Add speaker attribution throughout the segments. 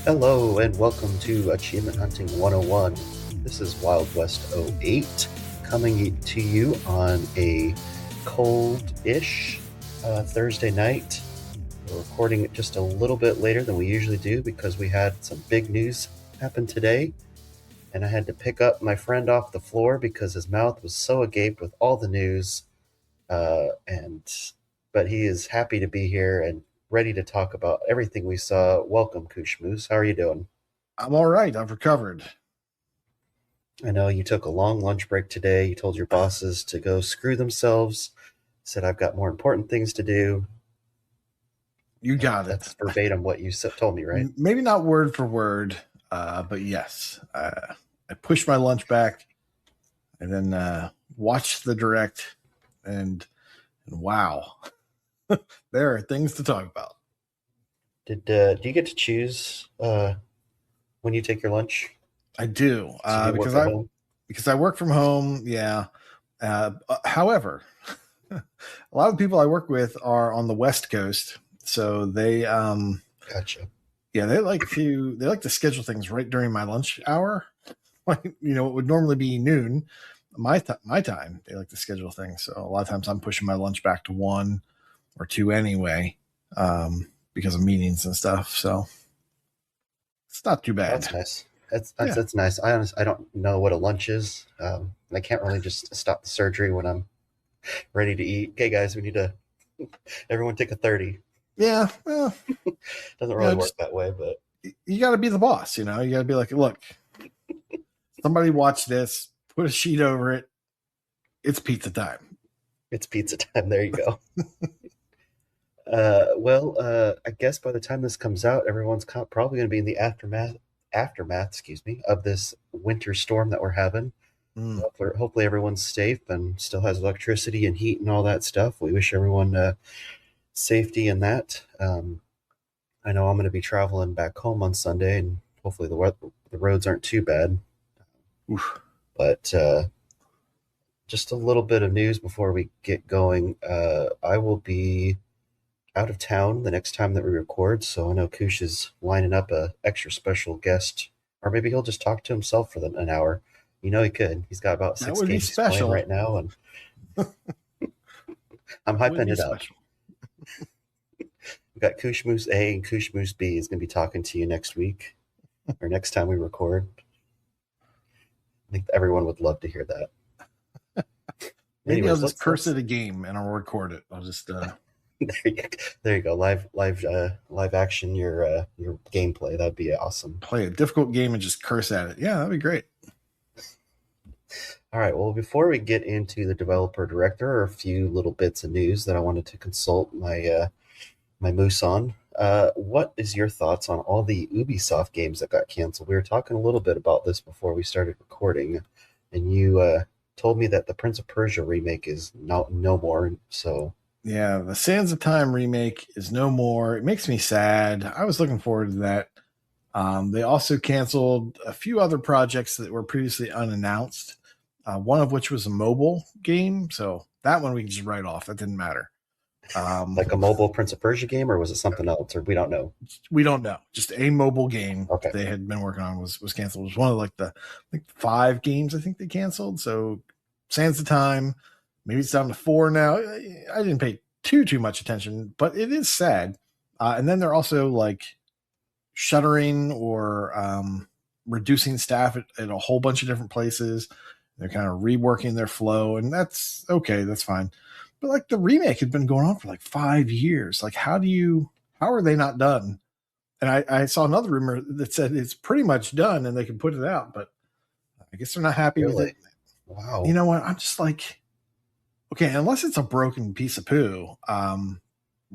Speaker 1: Hello and welcome to Achievement Hunting 101. This is Wild West '08 coming to you on a cold-ish Thursday night. We're recording it just a little bit later than we usually do because we had some big news happen today, and I had to pick up my friend off the floor because his mouth was so agape with all the news. But he is happy to be here and ready to talk about everything we saw. Welcome, KooshMoose. How are you doing?
Speaker 2: I'm all right. I've recovered.
Speaker 1: I know you took a long lunch break today. You told your bosses to go screw themselves. Said, I've got more important things to do.
Speaker 2: You got
Speaker 1: That's
Speaker 2: it.
Speaker 1: verbatim what you told me, right?
Speaker 2: Maybe not word for word, but yes. I pushed my lunch back and then watched the direct, and wow, there are things to talk about.
Speaker 1: Do you get to choose when you take your lunch?
Speaker 2: I do,
Speaker 1: So you work
Speaker 2: because
Speaker 1: at home?
Speaker 2: I work from home. Yeah. However, a lot of the people I work with are on the West Coast, so they
Speaker 1: Gotcha.
Speaker 2: yeah, they like to schedule things right during my lunch hour. Like, it would normally be noon. My time, they like to schedule things. So a lot of times I'm pushing my lunch back to 1 or 2 anyway, because of meetings and stuff. So it's not too bad.
Speaker 1: That's nice. That's nice. I don't know what a lunch is. I can't really just stop the surgery when I'm ready to eat. Okay, guys, we need to everyone take a 30.
Speaker 2: Yeah. Well,
Speaker 1: Doesn't really work that way, but
Speaker 2: you got to be the boss. You got to be like, look, somebody watch this, put a sheet over it. It's pizza time.
Speaker 1: It's pizza time. There you go. I guess by the time this comes out, everyone's probably going to be in the aftermath, of this winter storm that we're having. Hopefully everyone's safe and still has electricity and heat and all that stuff. We wish everyone safety in that. I know I'm going to be traveling back home on Sunday, and hopefully the roads aren't too bad.
Speaker 2: Oof.
Speaker 1: But just a little bit of news before we get going. I will be out of town the next time that we record, so I know Koosh is lining up a extra special guest, or maybe he'll just talk to himself for an hour. He could. He's got about 6 games he's playing right now, and I'm hyping it up. We've got KooshMoose A and KooshMoose B is going to be talking to you next week, or next time we record. I think everyone would love to hear that.
Speaker 2: Maybe anyways, I'll just curse it a game and I'll record it. I'll just
Speaker 1: there you go. Live action your gameplay. That'd be awesome.
Speaker 2: Play a difficult game and just curse at it. Yeah, that'd be great.
Speaker 1: All right. Well, before we get into the developer director, are a few little bits of news that I wanted to consult my moose on. What is your thoughts on all the Ubisoft games that got canceled? We were talking a little bit about this before we started recording, and you told me that the Prince of Persia remake is no more. So
Speaker 2: yeah, the Sands of Time remake is no more. It makes me sad. I was looking forward to that. They also canceled a few other projects that were previously unannounced, one of which was a mobile game. So that one we can just write off. That didn't matter.
Speaker 1: Like a mobile Prince of Persia game, or was it something else, or we don't know?
Speaker 2: We don't know. Just a mobile game they had been working on was canceled. It was one of the 5 games I think they canceled. So Sands of Time, maybe it's down to 4 now. I didn't pay too much attention, but it is sad. And then they're also like shuttering or reducing staff at a whole bunch of different places. They're kind of reworking their flow, and that's okay. That's fine. But like the remake had been going on for like 5 years. Like, how are they not done? And I saw another rumor that said it's pretty much done and they can put it out, but I guess they're not happy with it.
Speaker 1: Wow.
Speaker 2: You know what? I'm just like, okay, unless it's a broken piece of poo, why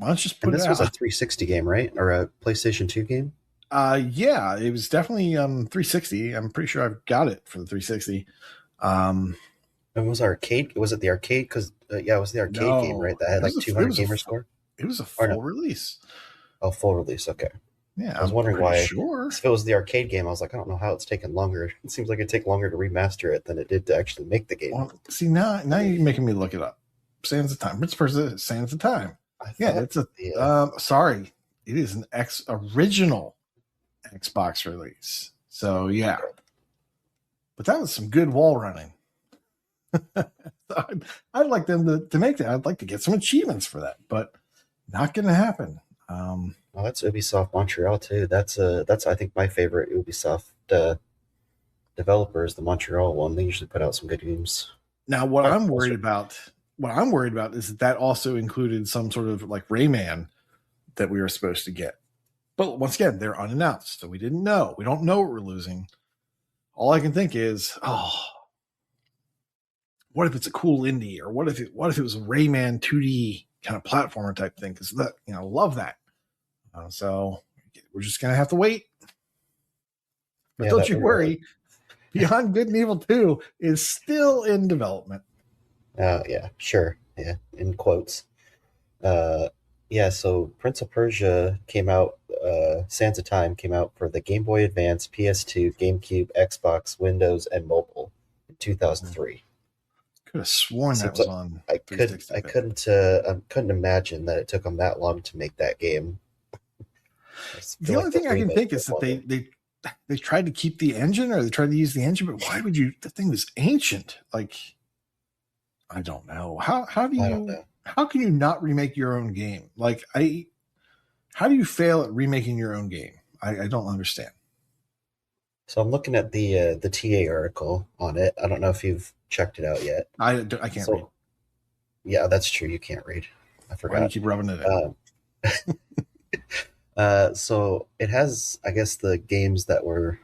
Speaker 2: don't you just put it out?
Speaker 1: This was a 360 game, right? Or a PlayStation 2 game?
Speaker 2: Yeah, it was definitely 360. I'm pretty sure I've got it for the 360.
Speaker 1: And was arcade? Was it the arcade? Because it was the arcade game, right? That had like 200 gamer score.
Speaker 2: It was a full release.
Speaker 1: Oh, full release. Okay.
Speaker 2: Yeah,
Speaker 1: I was wondering why.
Speaker 2: Sure.
Speaker 1: If it was the arcade game, I was like, I don't know how it's taken longer. It seems like it'd take longer to remaster it than it did to actually make the game.
Speaker 2: Well, see, now you're making me look it up. Sands of Time. Which person? Sands of Time. Yeah, it's sorry, it is an original Xbox release. So yeah, but that was some good wall running. I'd like them to make that. I'd like to get some achievements for that, but not going to happen.
Speaker 1: Well, that's Ubisoft Montreal too. That's I think my favorite Ubisoft developer is the Montreal one. They usually put out some good games.
Speaker 2: Now, what I'm worried about is that also included some sort of like Rayman that we were supposed to get. But once again, they're unannounced, so we didn't know. We don't know what we're losing. All I can think is, what if it's a cool indie, or what if it was a Rayman 2D kind of platformer type thing? Because that, love that. So we're just gonna have to wait. But don't you worry, Beyond Good and Evil 2 is still in development.
Speaker 1: Yeah, sure. Yeah, in quotes. Yeah, so Prince of Persia came out, Sands of Time came out for the Game Boy Advance, PS2, GameCube, Xbox, Windows, and mobile in 2003.
Speaker 2: Could have sworn that was on.
Speaker 1: I couldn't imagine that it took them that long to make that game.
Speaker 2: The only thing I can think is that they tried to keep the engine, or they tried to use the engine, but why would you? The thing was ancient. Like, I don't know. How can you not remake your own game? Like, how do you fail at remaking your own game? I don't understand.
Speaker 1: So I'm looking at the TA article on it. I don't know if you've checked it out yet.
Speaker 2: I can't read.
Speaker 1: Yeah, that's true. You can't read. I forgot.
Speaker 2: Why do you keep rubbing it
Speaker 1: in? So it has, I guess, the games that were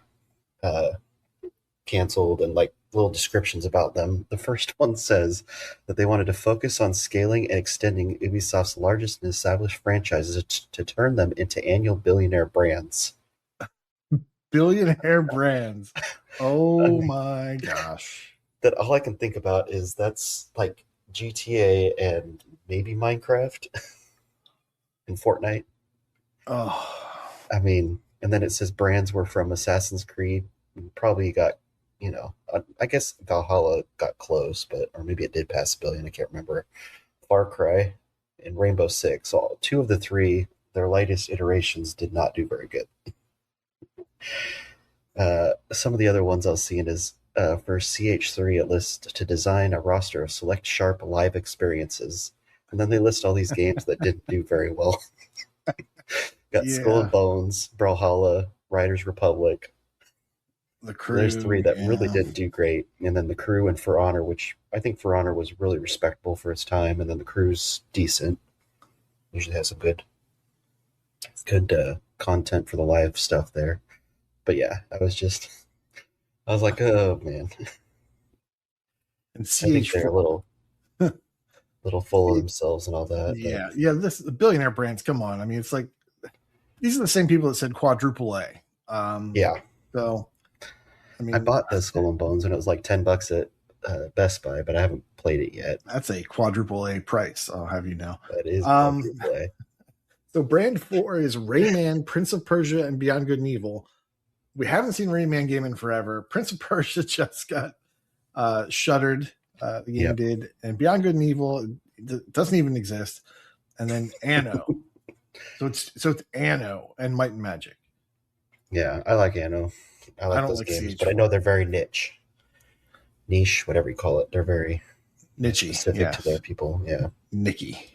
Speaker 1: canceled and like little descriptions about them. The first one says that they wanted to focus on scaling and extending Ubisoft's largest and established franchises to turn them into annual billionaire brands.
Speaker 2: Billionaire brands. Oh my gosh.
Speaker 1: That all I can think about is that's like GTA and maybe Minecraft and Fortnite.
Speaker 2: Oh.
Speaker 1: I mean, and then it says brands were from Assassin's Creed. Probably got, I guess Valhalla got close, or maybe it did pass a billion. I can't remember. Far Cry and Rainbow Six. All two of the three, their latest iterations did not do very good. Some of the other ones I was seeing is for CH3, it lists to design a roster of select sharp live experiences. And then they list all these games that didn't do very well. Got Skull and Bones, Brawlhalla, Riders Republic.
Speaker 2: The Crew.
Speaker 1: There's three that really didn't do great. And then The Crew and For Honor, which I think For Honor was really respectable for its time. And then The Crew's decent. Usually has some good content for the live stuff there. But yeah, I was like, oh man.
Speaker 2: And
Speaker 1: I think they're a little full of themselves and all that.
Speaker 2: Yeah. But. Yeah. The billionaire brands, come on. I mean, it's like, these are the same people that said quadruple A.
Speaker 1: Yeah.
Speaker 2: So, I mean,
Speaker 1: I bought the Skull and Bones and it was like $10 at Best Buy, but I haven't played it yet.
Speaker 2: That's a quadruple A price. I'll have you know.
Speaker 1: That is quadruple A.
Speaker 2: So brand 4 is Rayman, Prince of Persia, and Beyond Good and Evil. We haven't seen Rayman game in forever. Prince of Persia just got shuttered. The game did. And Beyond Good and Evil doesn't even exist. And then Anno. so it's Anno and Might and Magic.
Speaker 1: Yeah, I like Anno. I like those games, but I know they're very niche, whatever you call it. They're very
Speaker 2: niche,
Speaker 1: specific to their people. Yeah,
Speaker 2: Nicky.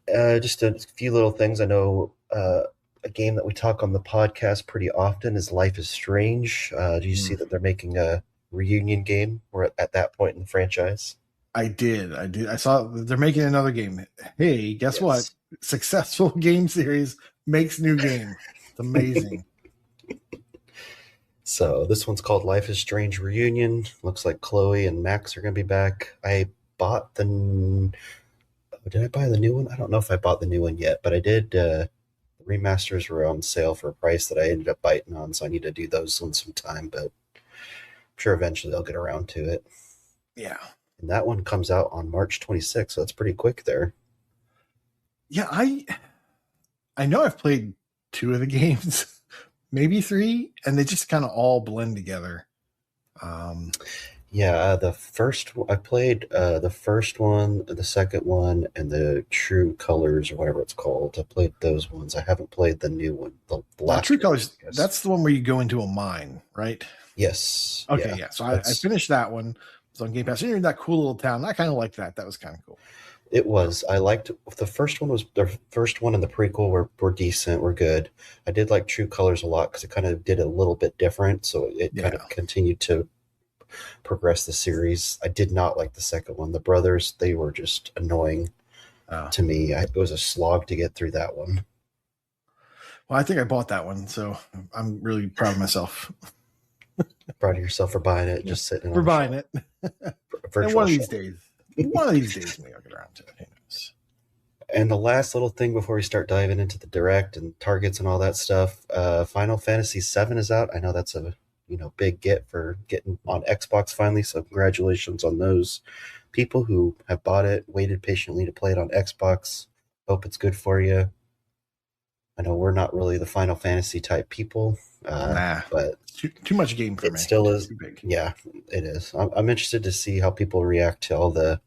Speaker 1: Just a few little things. I know a game that we talk on the podcast pretty often is Life is Strange. Do you see that they're making a reunion game? We're at that point in the franchise.
Speaker 2: I did. I saw they're making another game. Hey, guess what? Successful game series makes new game. It's amazing.
Speaker 1: So this one's called Life is Strange Reunion. Looks like Chloe and Max are going to be back. I bought did I buy the new one? I don't know if I bought the new one yet, but I did. The remasters were on sale for a price that I ended up biting on, so I need to do those on some time, but I'm sure eventually I'll get around to it.
Speaker 2: Yeah.
Speaker 1: And that one comes out on March 26th, so it's pretty quick there.
Speaker 2: Yeah, I know I've played 2 of the games, maybe 3, and they just kind of all blend together.
Speaker 1: Yeah, I played the first one, the second one, and the True Colors or whatever it's called. I played those ones. I haven't played the new one, the
Speaker 2: True
Speaker 1: last one,
Speaker 2: Colors,
Speaker 1: I guess.
Speaker 2: that's the one where you go into a mine, right?
Speaker 1: Yes,
Speaker 2: Okay,
Speaker 1: yeah,
Speaker 2: yeah. So I
Speaker 1: that's
Speaker 2: finished that one. It's on Game Pass. And you're in that cool little town. I kind of liked that. That was kind of cool.
Speaker 1: it was. I liked the first one. Was the first one and the prequel were decent, were good. I did like True Colors a lot because it kind of did a little bit different, so it kind
Speaker 2: Yeah.
Speaker 1: of continued to progress the series. I did not like the second one. The brothers, they were just annoying
Speaker 2: Oh.
Speaker 1: to me. It was a slog to get through that one.
Speaker 2: Well, I think I bought that one, so I'm really proud of myself.
Speaker 1: Proud of yourself for buying it,
Speaker 2: Yeah.
Speaker 1: just sitting
Speaker 2: For
Speaker 1: on the
Speaker 2: buying
Speaker 1: shelf.
Speaker 2: it. And
Speaker 1: Virtual
Speaker 2: one of these
Speaker 1: shelf.
Speaker 2: days, maybe I'll get around to it. Who knows?
Speaker 1: And the last little thing before we start diving into the direct and targets and all that stuff, Final Fantasy VII is out. I know that's a big get for getting on Xbox finally. So congratulations on those people who have bought it, waited patiently to play it on Xbox. Hope it's good for you. I know we're not really the Final Fantasy type people,
Speaker 2: Nah,
Speaker 1: but
Speaker 2: too much game for
Speaker 1: it
Speaker 2: me.
Speaker 1: still is.
Speaker 2: Too big.
Speaker 1: Yeah, it is. I'm interested to see how people react to all the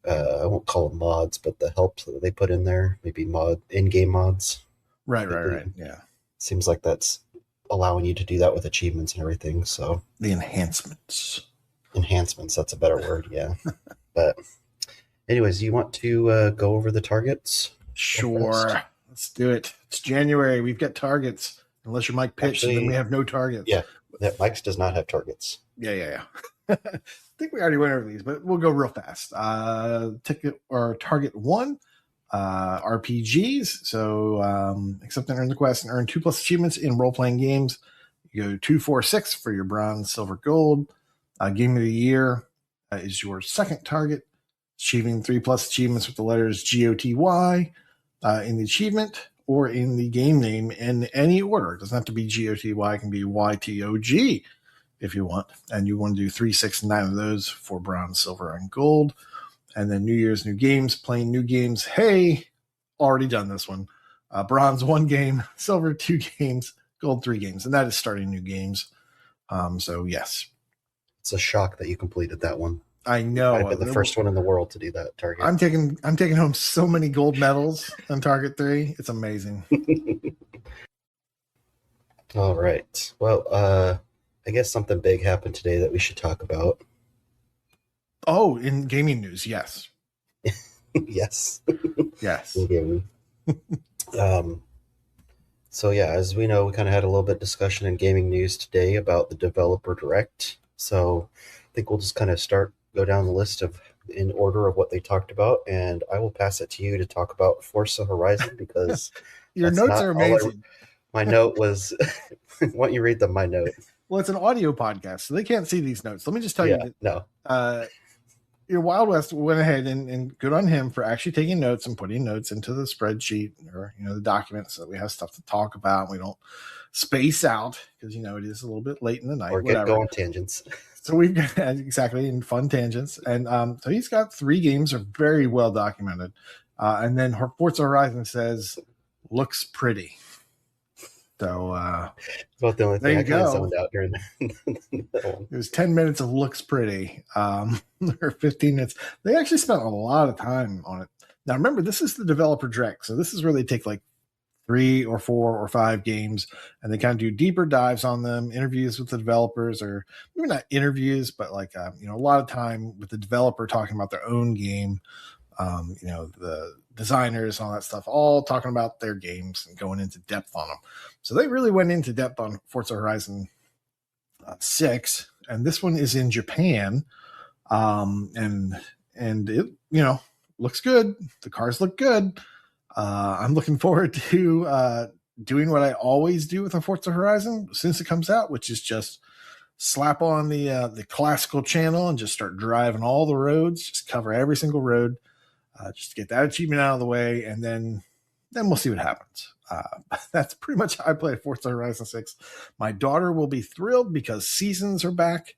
Speaker 1: I won't call them mods, but the helps that they put in there, maybe in-game mods.
Speaker 2: Right. Yeah.
Speaker 1: Seems like that's allowing you to do that with achievements and everything. So
Speaker 2: The enhancements.
Speaker 1: enhancements, that's a better word, yeah. But anyways, you want to go over the targets?
Speaker 2: Sure. Let's do it. It's January. We've got targets. Unless your mic pitched, and then we have no targets.
Speaker 1: Yeah, that Mike's does not have targets.
Speaker 2: Yeah. I think we already went over these, but we'll go real fast. Ticket or target one, RPGs. So accept and earn the quest and earn 2+ achievements in role-playing games. You go 2, 4, 6 for your bronze, silver, gold. Game of the year is your second target. Achieving 3+ achievements with the letters GOTY in the achievement or in the game name in any order. It doesn't have to be GOTY, it can be YTOG if you want. And you want to do 3, 6, 9 of those for bronze, silver, and gold. And then New Year's, new games, playing new games. Hey, already done this one. Bronze 1 game, silver 2 games, gold 3 games. And that is starting new games. So yes.
Speaker 1: It's a shock that you completed that one.
Speaker 2: I know.
Speaker 1: I've been the first one in the world to do that target.
Speaker 2: I'm taking home so many gold medals on target 3. It's amazing.
Speaker 1: All right. Well, I guess something big happened today that we should talk about.
Speaker 2: Oh, in gaming news, yes.
Speaker 1: Yes.
Speaker 2: Yes.
Speaker 1: So yeah, as we know, we kind of had a little bit of discussion in gaming news today about the developer direct. So I think we'll just kind of go down the list in order of what they talked about, and I will pass it to you to talk about Forza Horizon because
Speaker 2: your notes are amazing.
Speaker 1: My note was, why don't you read my note?
Speaker 2: Well, it's an audio podcast, so they can't see these notes. Let me just tell you
Speaker 1: that,
Speaker 2: no. Your Wild West went ahead and good on him for actually taking notes and putting notes into the spreadsheet or the documents so that we have stuff to talk about. And we don't space out because it is a little bit late in the night
Speaker 1: or get going tangents.
Speaker 2: So we've got exactly in fun tangents, and so he's got 3 games are very well documented, and then Forza Horizon says looks pretty. So
Speaker 1: about the only thing I kind of zoned out during
Speaker 2: that. It was 10 minutes of looks pretty, or 15 minutes. They actually spent a lot of time on it. Now remember, this is the developer direct, so this is where they take like 3 or 4 or 5 games and they kind of do deeper dives on them, interviews with the developers, or maybe not interviews, but like a lot of time with the developer talking about their own game, the designers and all that stuff, all talking about their games and going into depth on them. So they really went into depth on Forza Horizon 6, and this one is in Japan, and it looks good. The cars look good. I'm looking forward to doing what I always do with a Forza Horizon since it comes out, which is just slap on the classical channel and just start driving all the roads, just cover every single road, just get that achievement out of the way, and then we'll see what happens. That's pretty much how I play Forza Horizon 6. My daughter will be thrilled because seasons are back,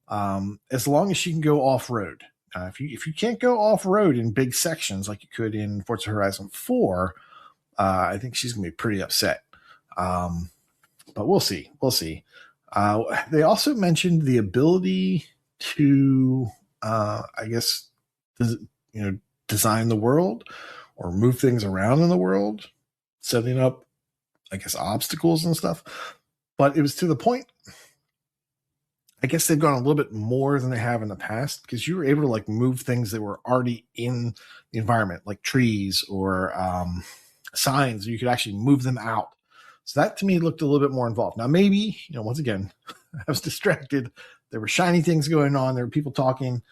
Speaker 2: as long as she can go off-road. If you can't go off-road in big sections like you could in Forza Horizon 4, I think she's going to be pretty upset. But we'll see. They also mentioned the ability to, I guess, design the world or move things around in the world, setting up, I guess, obstacles and stuff. But it was to the point, I guess they've gone a little bit more than they have in the past, because you were able to like move things that were already in the environment, like trees or signs. You could actually move them out. So that to me looked a little bit more involved. Now, maybe, once again, I was distracted. There were shiny things going on. There were people talking,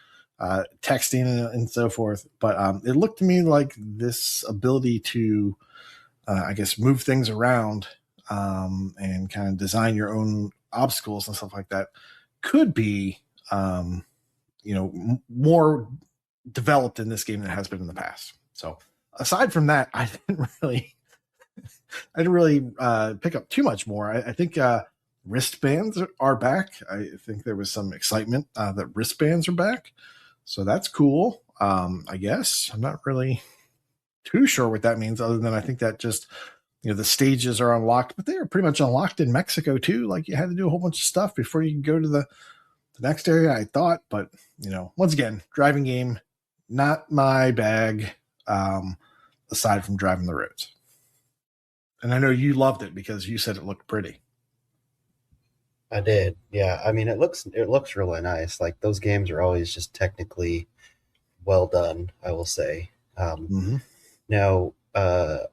Speaker 2: texting, and so forth. But it looked to me like this ability to, I guess, move things around and kind of design your own obstacles and stuff like that could be, more developed in this game than it has been in the past. So aside from that, I didn't really pick up too much more. I think wristbands are back. I think there was some excitement that wristbands are back. So that's cool. I guess I'm not really too sure what that means, other than I think that just, the stages are unlocked, but they are pretty much unlocked in Mexico too. Like, you had to do a whole bunch of stuff before you can go to the next area, I thought. But, once again, driving game, not my bag, aside from driving the roads. And I know you loved it because you said it looked pretty.
Speaker 1: I did. Yeah. I mean, it looks really nice. Like, those games are always just technically well done, I will say. Now, I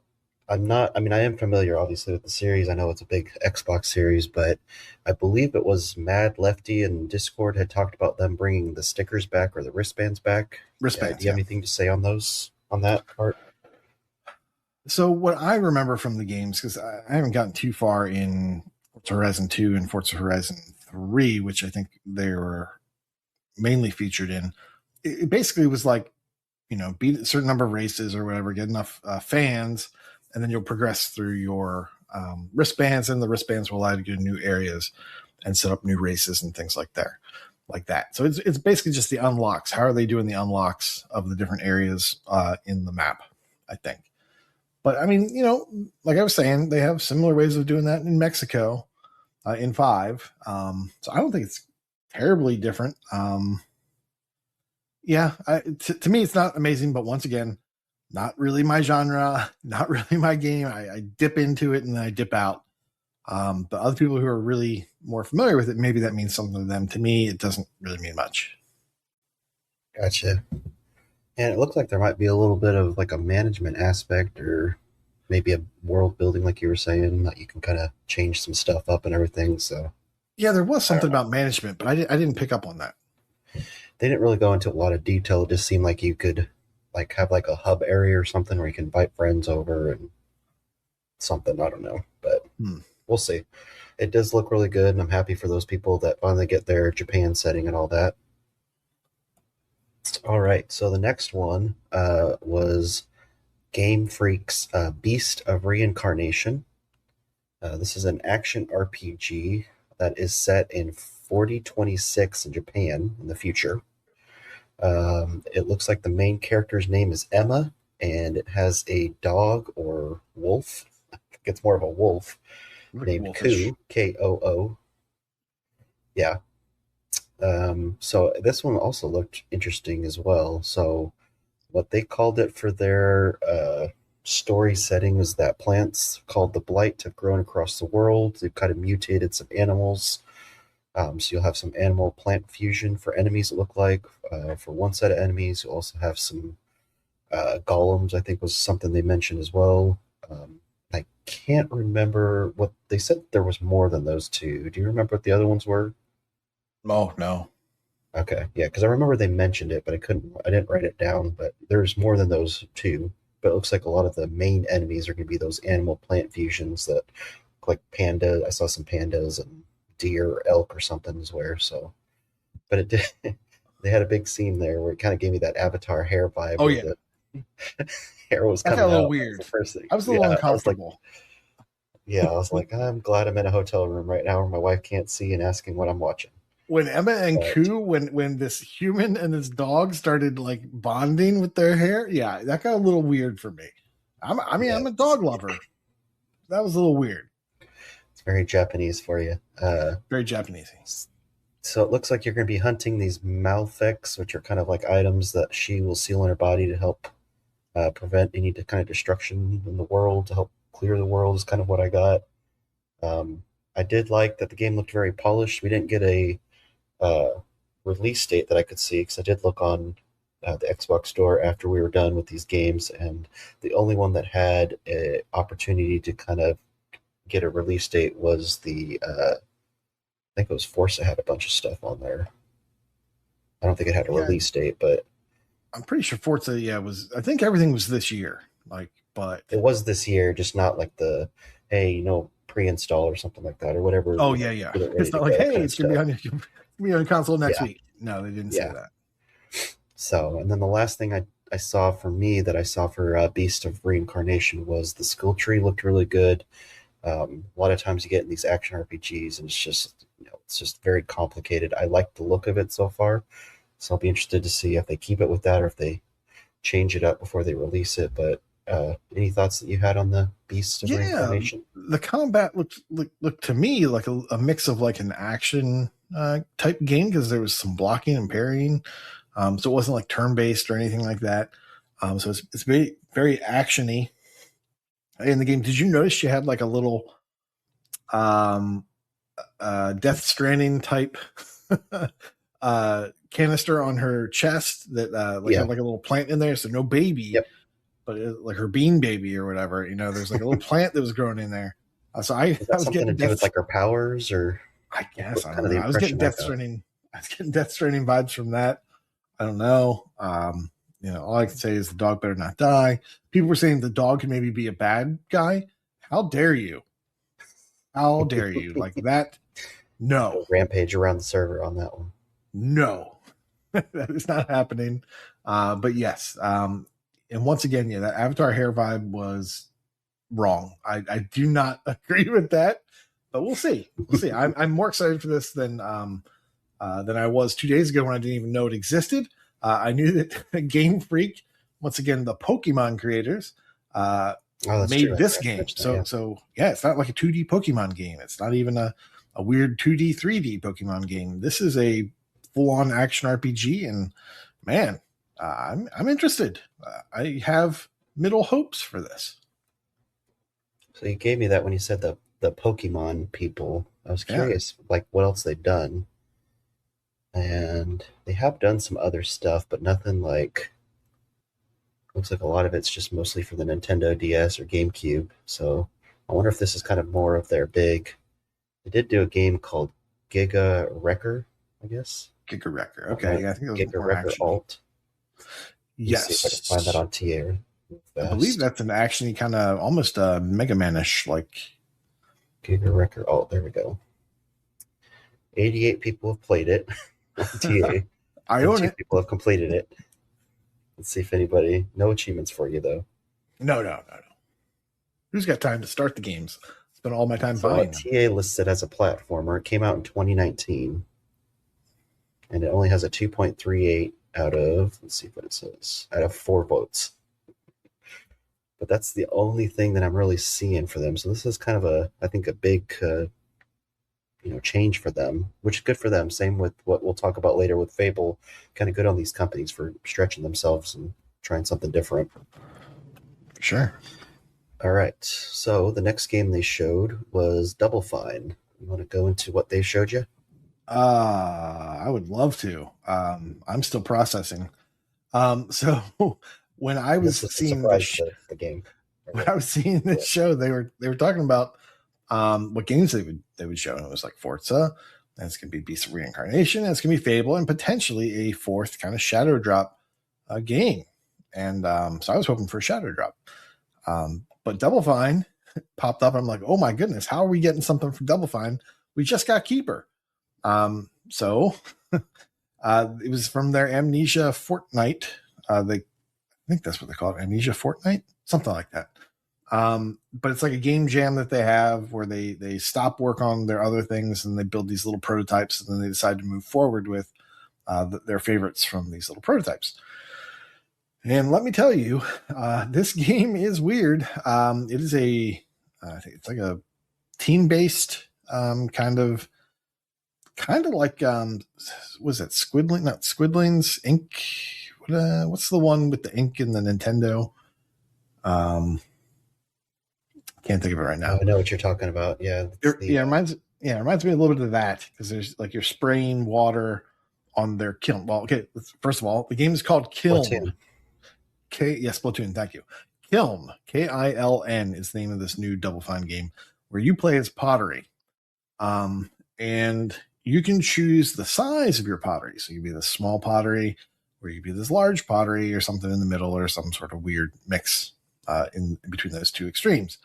Speaker 1: am familiar, obviously, with the series. I know it's a big Xbox series, but I believe it was Mad Lefty and Discord had talked about them bringing the stickers back, or the wristbands back.
Speaker 2: Wristbands.
Speaker 1: Do you have anything to say on that part?
Speaker 2: So what I remember from the games, because I haven't gotten too far in Forza Horizon 2 and Forza Horizon 3, which I think they were mainly featured in, it basically was like, beat a certain number of races or whatever, get enough fans, and then you'll progress through your wristbands, and the wristbands will allow you to go to new areas and set up new races and things like that. So it's basically just the unlocks. How are they doing the unlocks of the different areas in the map, I think. But I mean, like I was saying, they have similar ways of doing that in Mexico in 5. So I don't think it's terribly different. To me, it's not amazing, but once again, not really my genre, not really my game. I dip into it and then I dip out. But other people who are really more familiar with it, maybe that means something to them. To me, it doesn't really mean much.
Speaker 1: Gotcha. And it looks like there might be a little bit of like a management aspect, or maybe a world building, like you were saying, that you can kind of change some stuff up and everything. So
Speaker 2: yeah, there was something about management, but I didn't pick up on that.
Speaker 1: They didn't really go into a lot of detail. It just seemed like you could like have like a hub area or something where you can invite friends over and something. I don't know, but we'll see. It does look really good, and I'm happy for those people that finally get their Japan setting and all that. All right, so the next one was Game Freak's Beast of Reincarnation. This is an action RPG that is set in 4026 in Japan in the future. It looks like the main character's name is Emma, and it has a dog or wolf. I think it's more of a wolf, named Koo, Koo. Yeah. So this one also looked interesting as well. So what they called it for their story setting is that plants called the Blight have grown across the world. They've kind of mutated some animals. So you'll have some animal-plant fusion for enemies, it looked like. For one set of enemies, you'll also have some golems, I think was something they mentioned as well. I can't remember what they said. There was more than those two. Do you remember what the other ones were?
Speaker 2: Oh, no.
Speaker 1: Okay, yeah, because I remember they mentioned it, but I didn't write it down. But there's more than those two. But it looks like a lot of the main enemies are going to be those animal-plant fusions that look like panda. I saw some pandas and deer or elk or something as well. So, but it did. They had a big scene there where it kind of gave me that Avatar hair vibe.
Speaker 2: Oh yeah,
Speaker 1: the hair was kind of
Speaker 2: a little weird.
Speaker 1: First thing.
Speaker 2: I was a little uncomfortable.
Speaker 1: I was like, I'm glad I'm in a hotel room right now where my wife can't see and asking what I'm watching.
Speaker 2: When Emma and Koo, when this human and this dog started like bonding with their hair, yeah, that got a little weird for me. I'm a dog lover. That was a little weird.
Speaker 1: It's very Japanese for you.
Speaker 2: Very Japanese.
Speaker 1: So it looks like you're going to be hunting these Malfex, which are kind of like items that she will seal in her body to help prevent any kind of destruction in the world, to help clear the world, is kind of what I got. I did like that the game looked very polished. We didn't get a uh, release date that I could see because I did look on the Xbox store after we were done with these games, and the only one that had an opportunity to kind of get a release date was I think it was Forza had a bunch of stuff on there. I don't think it had a release date, but
Speaker 2: I'm pretty sure Forza, was. I think everything was this year. Like, but
Speaker 1: it was this year, just not like the hey, pre-install or something like that or whatever.
Speaker 2: Oh yeah. It's not like hey, it's gonna be on console next week. No, they didn't say that.
Speaker 1: So, and then the last thing I saw for me that I saw for Beast of Reincarnation was the skill tree looked really good. A lot of times you get in these action RPGs and it's just very complicated. I like the look of it so far, so I'll be interested to see if they keep it with that or if they change it up before they release it. But any thoughts that you had on the Beast of Reincarnation?
Speaker 2: The combat looked to me like a mix of like an action type game because there was some blocking and parrying. So it wasn't like turn-based or anything like that. So it's very, very actiony in the game. Did you notice she had like a little Death Stranding type canister on her chest that had like a little plant in there? So no baby, but like her bean baby or whatever. There's like a little plant that was growing in there. So I was getting
Speaker 1: to do with like her powers, or
Speaker 2: I guess I don't know. I was getting Death Stranding. I was getting Death Stranding vibes from that. I don't know. All I can say is the dog better not die. People were saying the dog could maybe be a bad guy. How dare you? How dare you? Like that? No.
Speaker 1: Rampage around the server on that one.
Speaker 2: No. That is not happening. But yes. And once again, that Avatar hair vibe was wrong. I do not agree with that. But we'll see. We'll see. I'm more excited for this than I was 2 days ago when I didn't even know it existed. I knew that Game Freak, once again, the Pokemon creators, made this game. So it's not like a 2D Pokemon game. It's not even a weird 2D, 3D Pokemon game. This is a full-on action RPG, and man, I'm interested. I have middle hopes for this.
Speaker 1: So you gave me that when you said the Pokemon people. I was curious, like what else they've done. And they have done some other stuff, but nothing like. Looks like a lot of it's just mostly for the Nintendo DS or GameCube. So I wonder if this is kind of more of their big. They did do a game called Giga Wrecker, I guess.
Speaker 2: Giga Wrecker. Okay, I think it was
Speaker 1: Giga Wrecker Alt.
Speaker 2: Yes,
Speaker 1: see if I can find that on TA.
Speaker 2: I believe that's an action kind of almost Mega Man-ish like.
Speaker 1: Giga Wrecker Alt. There we go. 88 people have played it. TA.
Speaker 2: I own it.
Speaker 1: People have completed it. Let's see if anybody. No achievements for you though.
Speaker 2: No. Who's got time to start the games? Spend all my time buying them.
Speaker 1: TA lists it as a platformer. It came out in 2019, and it only has a 2.38 out of. Let's see what it says. Out of 4 votes. But that's the only thing that I'm really seeing for them. So this is kind of I think a big. Change for them, which is good for them. Same with what we'll talk about later with Fable. Kind of good on these companies for stretching themselves and trying something different.
Speaker 2: Sure.
Speaker 1: All right. So the next game they showed was Double Fine. You want to go into what they showed you?
Speaker 2: I would love to. I'm still processing. So when I was seeing
Speaker 1: the game,
Speaker 2: when I was seeing this show, they were talking about what games they would show, and it was like Forza, and it's gonna be Beast of Reincarnation, and it's gonna be Fable, and potentially a fourth kind of Shadow Drop game. And so I was hoping for a Shadow Drop, but Double Fine popped up. I'm like, oh my goodness, how are we getting something from Double Fine? We just got Keeper. So it was from their Amnesia Fortnite. I think that's what they call it, Amnesia Fortnite, something like that. But it's like a game jam that they have where they stop work on their other things and they build these little prototypes, and then they decide to move forward with their favorites from these little prototypes. And let me tell you, this game is weird. It is I think it's like a team-based kind of kind of like was it Squidling? Not Squidlings Ink. What's the one with the ink in the Nintendo? Can't think of it right now.
Speaker 1: I know what you're talking about. Yeah,
Speaker 2: it reminds me a little bit of that, because there's like you're spraying water on their kiln. Well, okay, first of all, the game is called Kiln.
Speaker 1: Splatoon.
Speaker 2: Splatoon. Thank you. Kiln, Kiln, is the name of this new Double Fine game where you play as pottery, and you can choose the size of your pottery. So you can be this small pottery, or you can be this large pottery, or something in the middle, or some sort of weird mix in between those two extremes.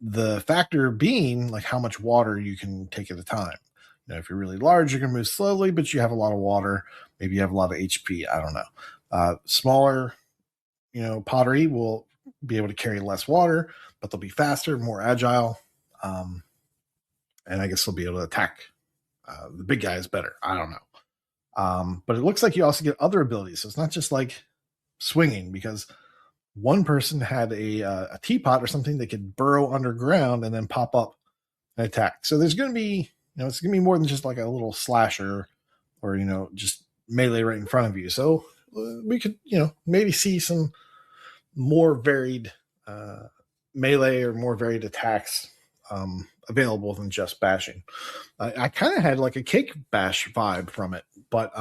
Speaker 2: The factor being like how much water you can take at a time. If you're really large, you're going to move slowly, but you have a lot of water. Maybe you have a lot of HP. I don't know. Smaller, pottery will be able to carry less water, but they'll be faster, more agile. And I guess they'll be able to attack the big guys better. I don't know. But it looks like you also get other abilities. So it's not just like swinging, because one person had a teapot or something that could burrow underground and then pop up and attack. So there's going to be, it's going to be more than just like a little slasher or, just melee right in front of you. So we could, maybe see some more varied melee or more varied attacks available than just bashing. I kind of had like a Cake Bash vibe from it, but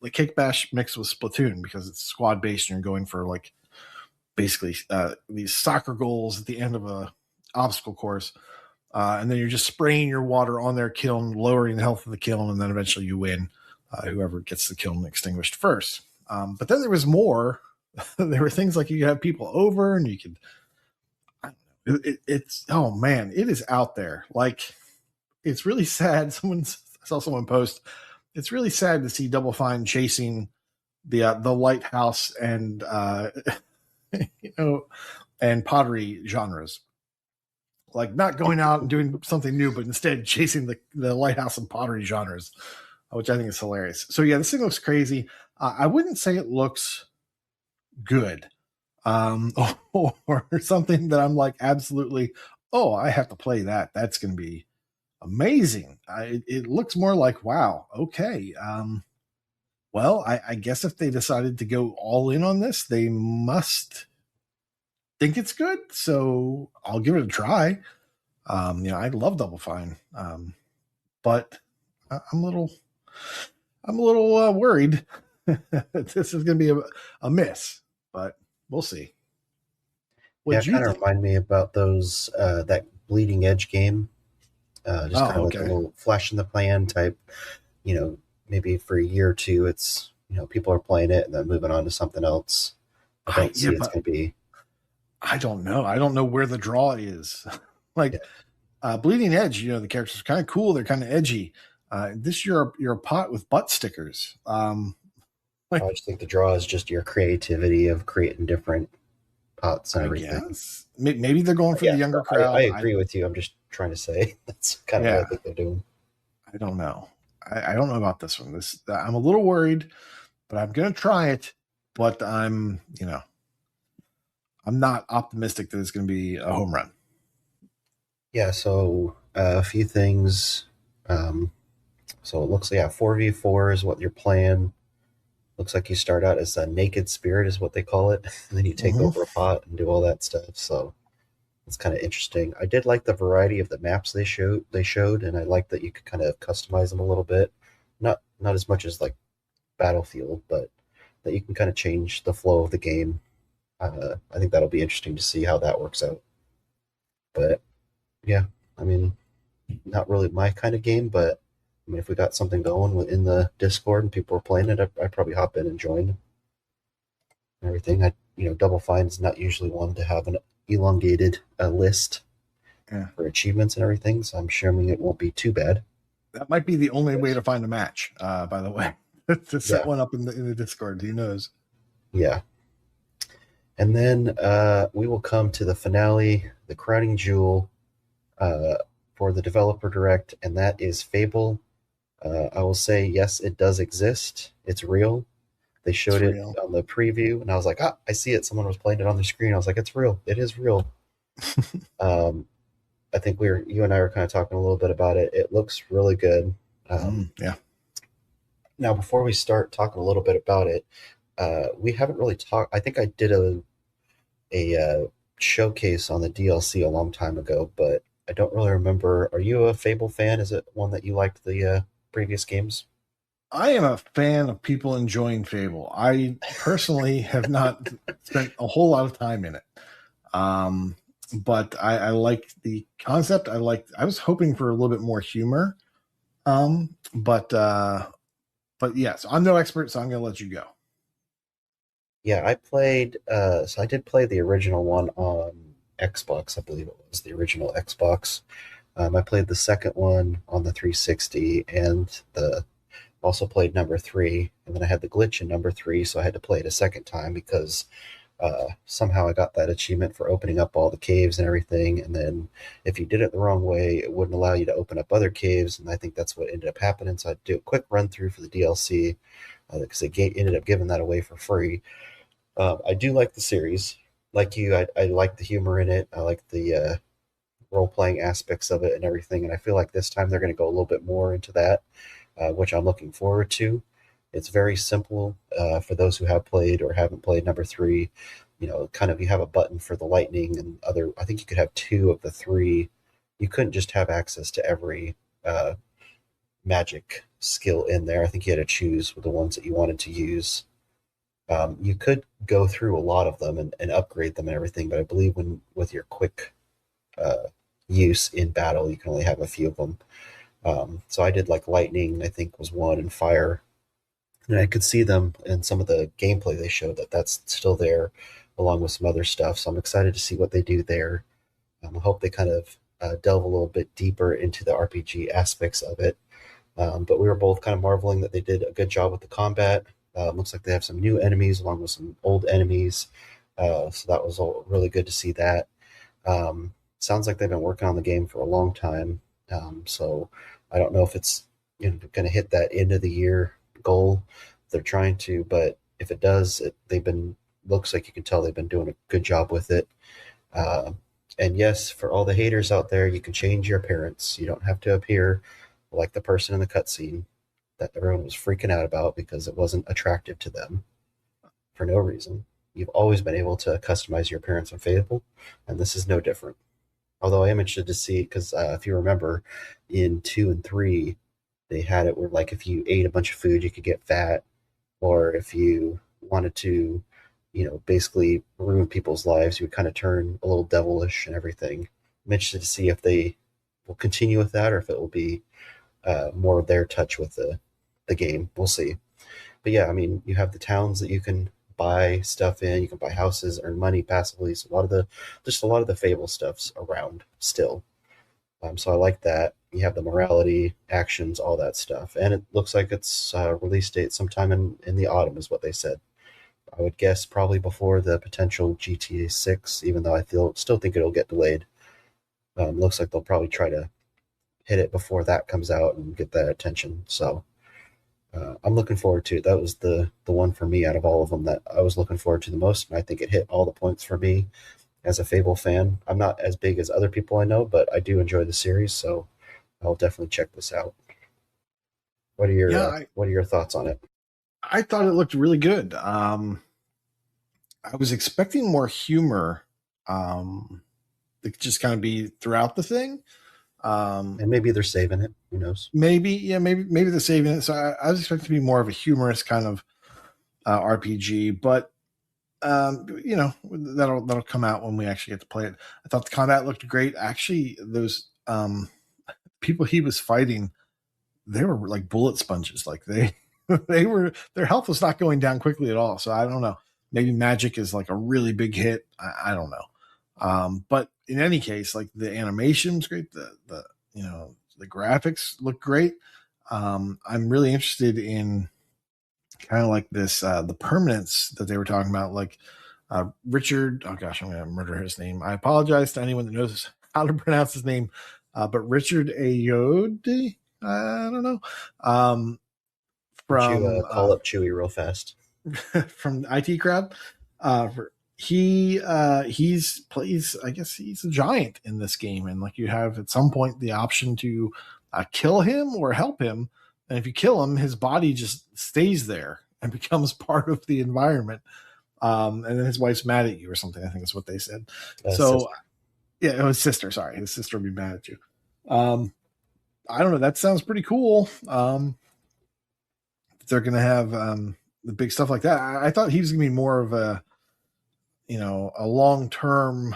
Speaker 2: the Cake Bash mixed with Splatoon, because it's squad based and you're going for like basically these soccer goals at the end of a obstacle course, and then you're just spraying your water on their kiln, lowering the health of the kiln, and then eventually you win, whoever gets the kiln extinguished first. But then there was more. There were things like you could have people over, and you could, it's oh man, it is out there. Like, it's really sad. I saw someone post, it's really sad to see Double Fine chasing the lighthouse and and pottery genres, like not going out and doing something new, but instead chasing the lighthouse and pottery genres, which I think is hilarious. So yeah, this thing looks crazy. I wouldn't say it looks good, or something that I'm like, absolutely, oh, I have to play that. That's going to be amazing. It looks more like, wow, okay. Well, I guess if they decided to go all in on this, they must think it's good. So I'll give it a try. I love Double Fine, but I'm a little worried this is going to be a miss. But we'll see.
Speaker 1: It kind of remind me about those that Bleeding Edge game. Just kind of like a little flash in the pan type, maybe for a year or two, it's, people are playing it and then moving on to something else. I don't see it's going to be.
Speaker 2: I don't know. I don't know where the draw is. Bleeding Edge, the characters are kind of cool. They're kind of edgy. This you're a pot with butt stickers.
Speaker 1: I just think the draw is just your creativity of creating different pots and everything.
Speaker 2: Guess. Maybe they're going for the younger crowd.
Speaker 1: I agree with you. I'm just trying to say that's kind of what I think they're doing.
Speaker 2: I don't know. I don't know about this one. I'm a little worried, but I'm going to try it. But I'm not optimistic that it's going to be a home run.
Speaker 1: Yeah. So a few things. So it looks like 4v4 is what you're playing. Looks like you start out as a naked spirit is what they call it. And then you take over a pot and do all that stuff. So it's kind of interesting. I did like the variety of the maps they showed, and I like that you could kind of customize them a little bit. Not as much as like Battlefield, but that you can kind of change the flow of the game. I think that'll be interesting to see how that works out. But yeah, I mean, not really my kind of game, but I mean, if we got something going in the Discord and people are playing it, I'd probably hop in and join and everything. Double Fine is not usually one to have an elongated list for achievements and everything, so I'm assuming it won't be too bad.
Speaker 2: That might be the only way to find a match, by the way, to set one up in the Discord. Who knows?
Speaker 1: Yeah. And then we will come to the finale, the crowning jewel for the developer direct, and that is Fable. I will say, yes, it does exist. It's real. They showed it on the preview, and I was like, I see it. Someone was playing it on the screen. I was like, it's real. It is real. I think you and I were kind of talking a little bit about it. It looks really good.
Speaker 2: Yeah.
Speaker 1: Now, before we start talking a little bit about it, we haven't really talked. I think I did a showcase on the DLC a long time ago, but I don't really remember. Are you a Fable fan? Is it one that you liked the previous games?
Speaker 2: I am a fan of people enjoying Fable. I personally have not spent a whole lot of time in it. Um, but I like the concept. I was hoping for a little bit more humor. But yes, I'm no expert, so I'm gonna let you go.
Speaker 1: Yeah, I played. So I did play the original one on Xbox. I believe it was the original Xbox. I played the second one on the 360, and the also played number three. And then I had the glitch in number three, so I had to play it a second time because somehow I got that achievement for opening up all the caves and everything. And then if you did it the wrong way, it wouldn't allow you to open up other caves. And I think that's what ended up happening. So I'd do a quick run through for the DLC because ended up giving that away for free. I do like the series. Like you, I like the humor in it. I like the role playing aspects of it and everything. And I feel like this time they're going to go a little bit more into that, which I'm looking forward to. It's very simple for those who have played or haven't played number three. You know, kind of you have a button for the lightning and other. I think you could have two of the three. You couldn't just have access to every magic skill in there. I think you had to choose the ones that you wanted to use. You could go through a lot of them and upgrade them and everything, but I believe when with your quick uh, use in battle, you can only have a few of them. So I did like lightning, I think was one, and fire, and I could see them in some of the gameplay they showed that that's still there, along with some other stuff. So I'm excited to see what they do there. I hope they kind of delve a little bit deeper into the RPG aspects of it. But we were both kind of marveling that they did a good job with the combat. Looks like they have some new enemies along with some old enemies. So that was all really good to see that. Sounds like they've been working on the game for a long time. So I don't know if it's going to hit that end of the year goal they're trying to, but if it does, they've been looks like you can tell they've been doing a good job with it. Uh, and yes, for all the haters out there, you can change your appearance. You don't have to appear like the person in the cutscene that everyone was freaking out about because it wasn't attractive to them for no reason. You've always been able to customize your appearance on Fable, and this is no different. Although I am interested to see, because if you remember, in 2 and 3, they had it where, like, if you ate a bunch of food, you could get fat, or if you wanted to, basically ruin people's lives, you would kind of turn a little devilish and everything. I'm interested to see if they will continue with that or if it will be more of their touch with the game. We'll see. But yeah, I mean, you have the towns that you can buy stuff in. You can buy houses, earn money passively. So a lot of the Fable stuff's around still. So I like that. You have the morality, actions, all that stuff, and it looks like its release date sometime in the autumn is what they said. I would guess probably before the potential GTA 6, even though I still think it'll get delayed. Looks like they'll probably try to hit it before that comes out and get that attention. So I'm looking forward to it. That was the one for me out of all of them that I was looking forward to the most, and I think it hit all the points for me as a Fable fan. I'm not as big as other people I know, but I do enjoy the series, so I'll definitely check this out. What are your thoughts on it?
Speaker 2: I thought it looked really good. I was expecting more humor, to just kind of be throughout the thing.
Speaker 1: And maybe they're saving it. Who knows?
Speaker 2: Maybe they're saving it. So I was expecting to be more of a humorous kind of RPG, but that'll come out when we actually get to play it. I thought the combat looked great. Actually, those people he was fighting, they were like bullet sponges. Like their health was not going down quickly at all. So I don't know. Maybe magic is like a really big hit. I don't know. But in any case, like the animation's great. The graphics look great. I'm really interested in kind of like this, the permanence that they were talking about, like Richard. Oh gosh, I'm going to murder his name. I apologize to anyone that knows how to pronounce his name. But Richard Ayodi, I don't know. From
Speaker 1: call up Chewy real fast.
Speaker 2: From IT Crowd. He's plays, I guess he's a giant in this game, and like you have at some point the option to kill him or help him. And if you kill him, his body just stays there and becomes part of the environment. And then his wife's mad at you or something, I think is what they said. So, sister. Yeah, it was sister. Sorry. His sister will be mad at you. I don't know. That sounds pretty cool. They're going to have the big stuff like that. I thought he was going to be more of a, a long-term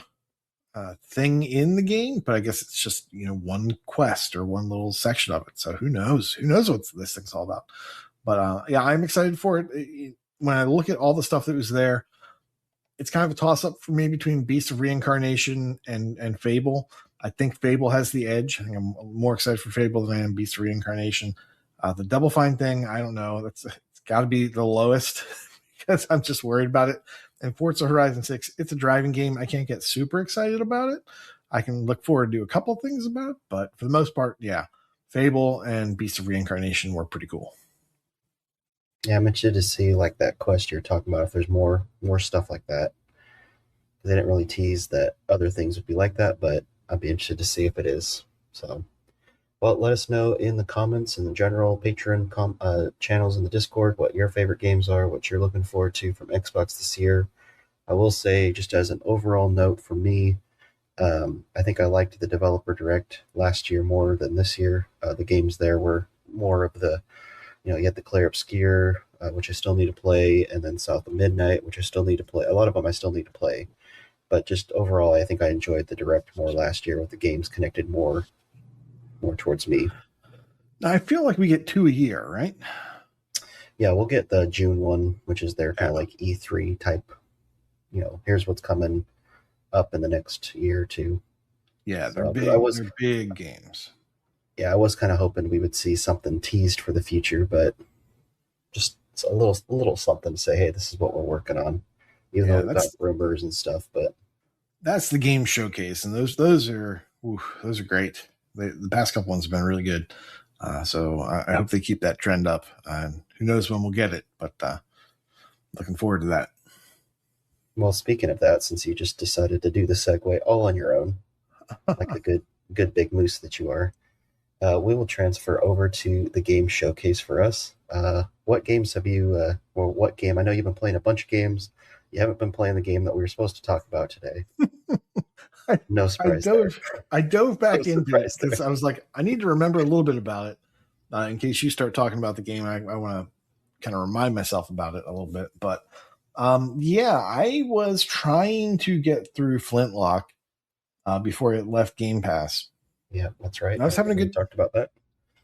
Speaker 2: thing in the game, but I guess it's just, one quest or one little section of it. So who knows? Who knows what this thing's all about? But yeah, I'm excited for it. When I look at all the stuff that was there, it's kind of a toss-up for me between Beast of Reincarnation and Fable. I think Fable has the edge. I think I'm more excited for Fable than I am Beast of Reincarnation. The Double Fine thing, I don't know. It's got to be the lowest because I'm just worried about it. And Forza Horizon 6, it's a driving game. I can't get super excited about it. I can look forward to a couple of things about it, but for the most part, yeah, Fable and Beast of Reincarnation were pretty cool.
Speaker 1: Yeah, I'm interested to see like that quest you're talking about, if there's more stuff like that. They didn't really tease that other things would be like that, but I'd be interested to see if it is. So, well, let us know in the comments and the general Patreon channels in the Discord what your favorite games are, what you're looking forward to from Xbox this year. I will say, just as an overall note for me, I think I liked the Developer Direct last year more than this year. The games there were more of the, you had the Clair Obscure, which I still need to play, and then South of Midnight, which I still need to play. A lot of them I still need to play. But just overall, I think I enjoyed the Direct more last year, with the games connected more towards me.
Speaker 2: Now, I feel like we get 2 a year, right?
Speaker 1: Yeah, we'll get the June one, which is their kind of like E3 type, here's what's coming up in the next year or two.
Speaker 2: Yeah, they're they're big games.
Speaker 1: Yeah, I was kind of hoping we would see something teased for the future, but just a little something to say, hey, this is what we're working on. Even though we've got rumors and stuff, but
Speaker 2: that's the game showcase, and those are great. The past couple ones have been really good, so I hope they keep that trend up. Who knows when we'll get it, but looking forward to that.
Speaker 1: Well, speaking of that, since you just decided to do the segue all on your own, like a good big moose that you are, we will transfer over to the game showcase for us. What games have you, or what game? I know you've been playing a bunch of games. You haven't been playing the game that we were supposed to talk about today. No surprise.
Speaker 2: I dove back into it because I was like, I need to remember a little bit about it in case you start talking about the game. I want to kind of remind myself about it a little bit. But yeah, I was trying to get through Flintlock before it left Game Pass.
Speaker 1: Yeah, that's right.
Speaker 2: And I was having
Speaker 1: talked about that.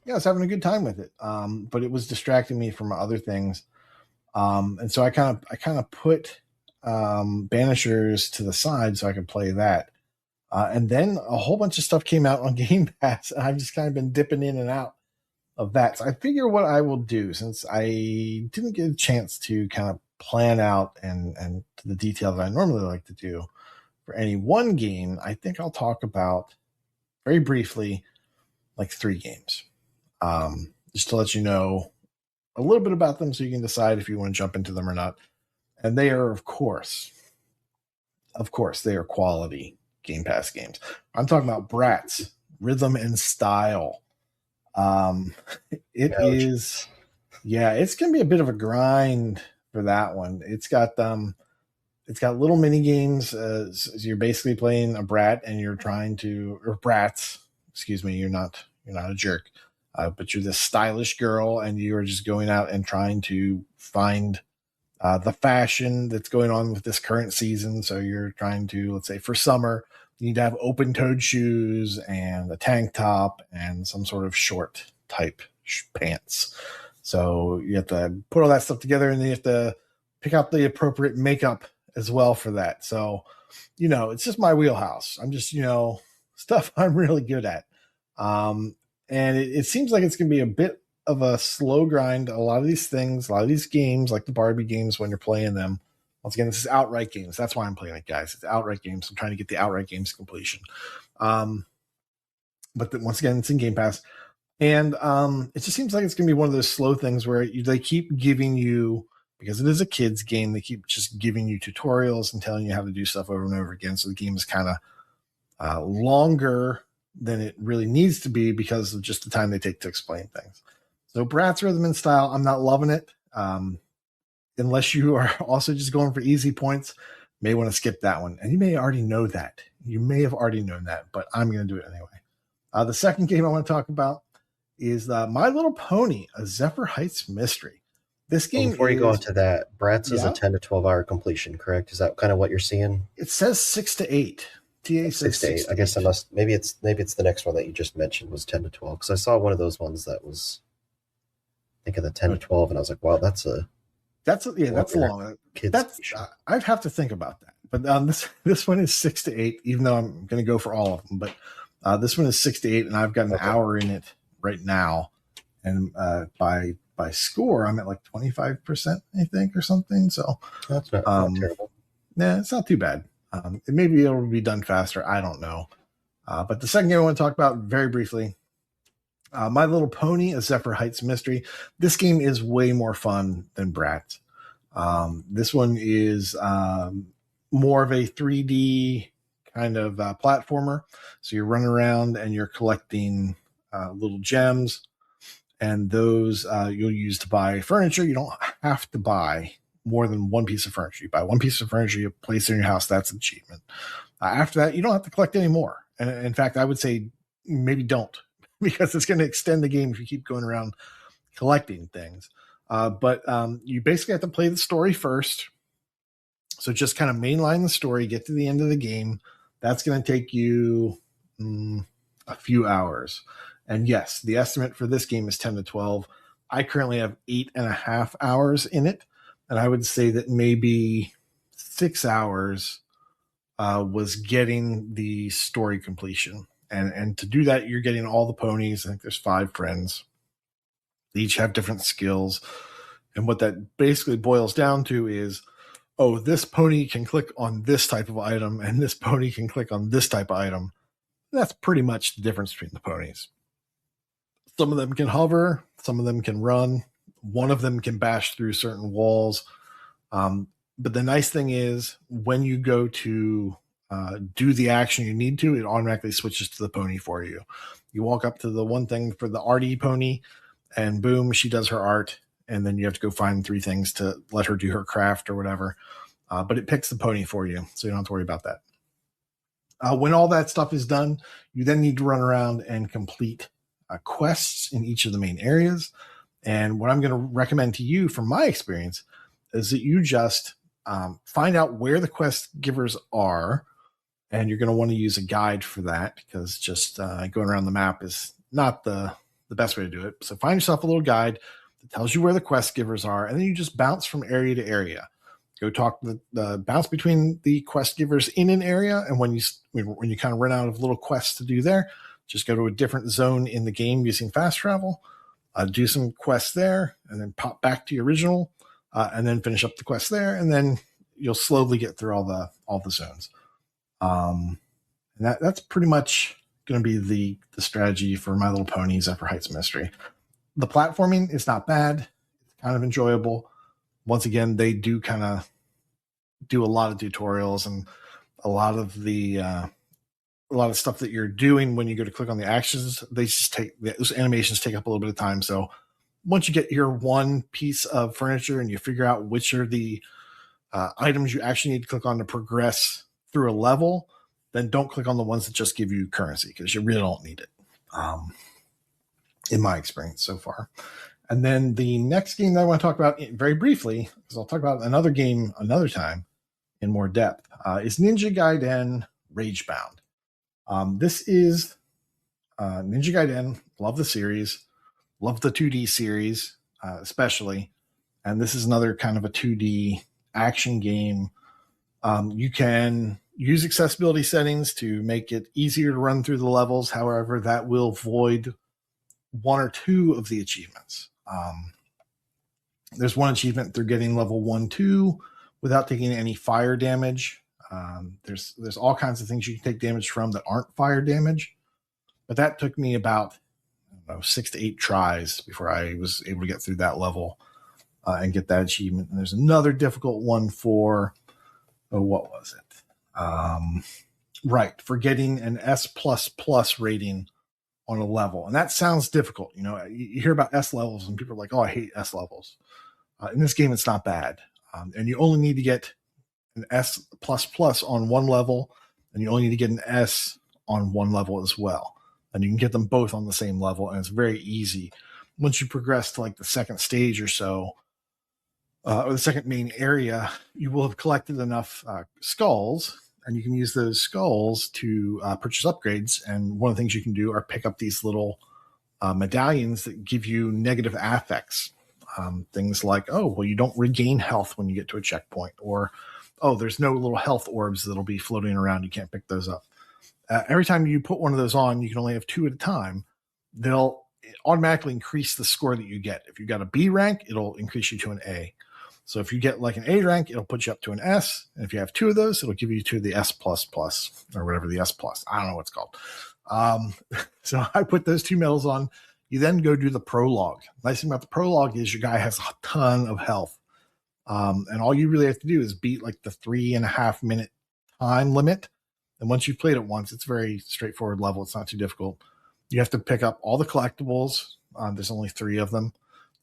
Speaker 2: Yeah, I was having a good time with it, but it was distracting me from other things. And so I kind of put Banishers to the side so I could play that. And then a whole bunch of stuff came out on Game Pass, and I've just kind of been dipping in and out of that. So I figure what I will do, since I didn't get a chance to kind of plan out and to the detail that I normally like to do for any one game, I think I'll talk about very briefly like 3 games, just to let you know a little bit about them so you can decide if you want to jump into them or not. And they are, of course, they are quality Game Pass games. I'm talking about Bratz, Rhythm and Style. It's going to be a bit of a grind for that one. It's got little mini games. So you're basically playing a brat and you're trying to, or brats, excuse me, you're not a jerk, but you're this stylish girl and you're just going out and trying to find the fashion that's going on with this current season. So you're trying to, let's say for summer, you need to have open-toed shoes and a tank top and some sort of short type pants. So you have to put all that stuff together, and then you have to pick out the appropriate makeup as well for that. So, it's just my wheelhouse. I'm just, stuff I'm really good at. And it seems like it's going to be a bit of a slow grind. A lot of these things, a lot of these games, like the Barbie games, when you're playing them, once again, this is outright games. That's why I'm playing it, guys. It's outright games. I'm trying to get the outright games completion. But once again, it's in Game Pass. And it just seems like it's going to be one of those slow things where they keep giving you, because it is a kid's game, they keep just giving you tutorials and telling you how to do stuff over and over again. So the game is kind of longer than it really needs to be because of just the time they take to explain things. So Bratz Rhythm and Style, I'm not loving it. Unless you are also just going for easy points, may want to skip that one. And you may already know that. You may have already known that, but I'm going to do it anyway. The second game I want to talk about is My Little Pony, a Zephyr Heights mystery. This game
Speaker 1: before you go into that, Bratz is a 10 to 12 hour completion, correct? Is that kind of what you're seeing?
Speaker 2: It says 6 to 8. TA says
Speaker 1: 6 to 8. I guess maybe it's the next one that you just mentioned was 10 to 12, because I saw one of those ones that was, I think, in the 10 to 12, and I was like, wow, that's long. I'd have to think about that. But this one is 6 to 8, even though I'm going to go for all of them. But this one is 6 to 8, and I've got an hour in it right now. And by score, I'm at like 25%, I think, or something. So that's not terrible.
Speaker 2: Yeah, it's not too bad. It may be able to be done faster. I don't know. But the second game I want to talk about very briefly, My Little Pony, a Zephyr Heights mystery. This game is way more fun than Bratz. This one is more of a 3D kind of platformer. So you're running around and you're collecting little gems, and those you'll use to buy furniture. You don't have to buy more than one piece of furniture. You buy one piece of furniture, you place it in your house. That's an achievement. After that, you don't have to collect any more. And in fact, I would say maybe don't, because it's going to extend the game if you keep going around collecting things. But you basically have to play the story first. So just kind of mainline the story, get to the end of the game. That's going to take you a few hours. And yes, the estimate for this game is 10 to 12. I currently have 8.5 hours in it. And I would say that maybe 6 hours was getting the story completion. And to do that, you're getting all the ponies. I think there's 5 friends. They each have different skills. And what that basically boils down to is, oh, this pony can click on this type of item, and this pony can click on this type of item. That's pretty much the difference between the ponies. Some of them can hover. Some of them can run. One of them can bash through certain walls. But the nice thing is, when you go to do the action you need to, it automatically switches to the pony for you. You walk up to the one thing for the arty pony, and boom, she does her art. And then you have to go find 3 things to let her do her craft or whatever. But it picks the pony for you, so you don't have to worry about that. When all that stuff is done, you then need to run around and complete quests in each of the main areas. And what I'm going to recommend to you, from my experience, is that you just find out where the quest givers are. And you're going to want to use a guide for that, because just going around the map is not the best way to do it. So find yourself a little guide that tells you where the quest givers are, and then you just bounce from area to area. Go talk to the bounce between the quest givers in an area, and when you kind of run out of little quests to do there, just go to a different zone in the game using fast travel, do some quests there, and then pop back to your original, and then finish up the quest there, and then you'll slowly get through all the zones. And that's pretty much going to be the strategy for My Little Pony Zephyr Heights Mystery. The platforming is not bad. It's kind of enjoyable. Once again, they do kind of do a lot of tutorials, and a lot of stuff that you're doing when you go to click on the actions, those animations take up a little bit of time. So once you get your one piece of furniture and you figure out which are the items you actually need to click on to progress through a level, then don't click on the ones that just give you currency, because you really don't need it, in my experience so far. And then the next game that I want to talk about very briefly, because I'll talk about another game another time in more depth, is Ninja Gaiden Ragebound. This is Ninja Gaiden. Love the series. Love the 2D series, especially. And this is another kind of a 2D action game. You can use accessibility settings to make it easier to run through the levels. However, that will void 1 or 2 of the achievements. There's one achievement through getting level 1-2 without taking any fire damage. There's all kinds of things you can take damage from that aren't fire damage, but that took me about 6 to 8 tries before I was able to get through that level and get that achievement. And there's another difficult one for what was it? Right, for getting an S++ rating on a level. And that sounds difficult. You hear about S levels and people are like, oh, I hate S levels. In this game, it's not bad. And you only need to get an S++ on one level, and you only need to get an S on one level as well. And you can get them both on the same level, and it's very easy. Once you progress to like the second stage or so, or the second main area, you will have collected enough skulls, and you can use those skulls to purchase upgrades. And one of the things you can do are pick up these little medallions that give you negative affects. Things like, oh, well, you don't regain health when you get to a checkpoint, or, oh, there's no little health orbs that'll be floating around. You can't pick those up. Every time you put one of those on, you can only have 2 at a time. They'll automatically increase the score that you get. If you got a B rank, it'll increase you to an A. So if you get like an A rank, it'll put you up to an S. And if you have 2 of those, it'll give you to the S++, or whatever the S+. I don't know what it's called. So I put those 2 medals on. You then go do the prologue. Nice thing about the prologue is your guy has a ton of health. And all you really have to do is beat like the 3.5 minute time limit. And once you've played it once, it's very straightforward level. It's not too difficult. You have to pick up all the collectibles. There's only 3 of them.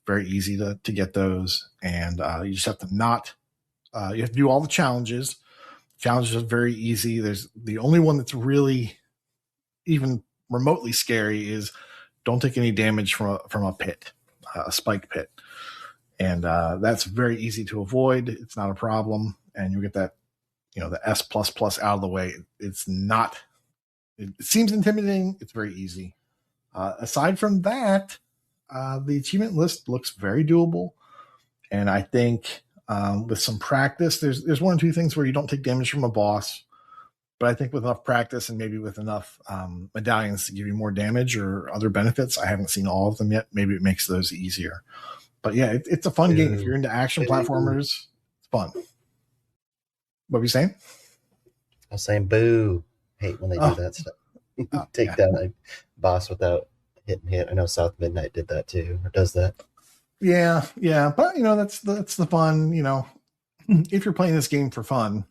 Speaker 2: Very easy to get those. And you just have to you have to do all the challenges. Challenges are very easy. There's the only one that's really even remotely scary is don't take any damage from a pit, a spike pit. And that's very easy to avoid. It's not a problem. And you'll get that, the S++ out of the way. It seems intimidating. It's very easy. Aside from that, the achievement list looks very doable. And I think with some practice, there's 1 or 2 things where you don't take damage from a boss. But I think with enough practice and maybe with enough medallions to give you more damage or other benefits, I haven't seen all of them yet. Maybe it makes those easier. But yeah, it's a fun game. If you're into action platformers, it's fun. What were you saying?
Speaker 1: I was saying boo. Hate when they do that stuff. Take down a boss without hit. I know South Midnight did that too, or does that.
Speaker 2: Yeah. But that's the fun. If you're playing this game for fun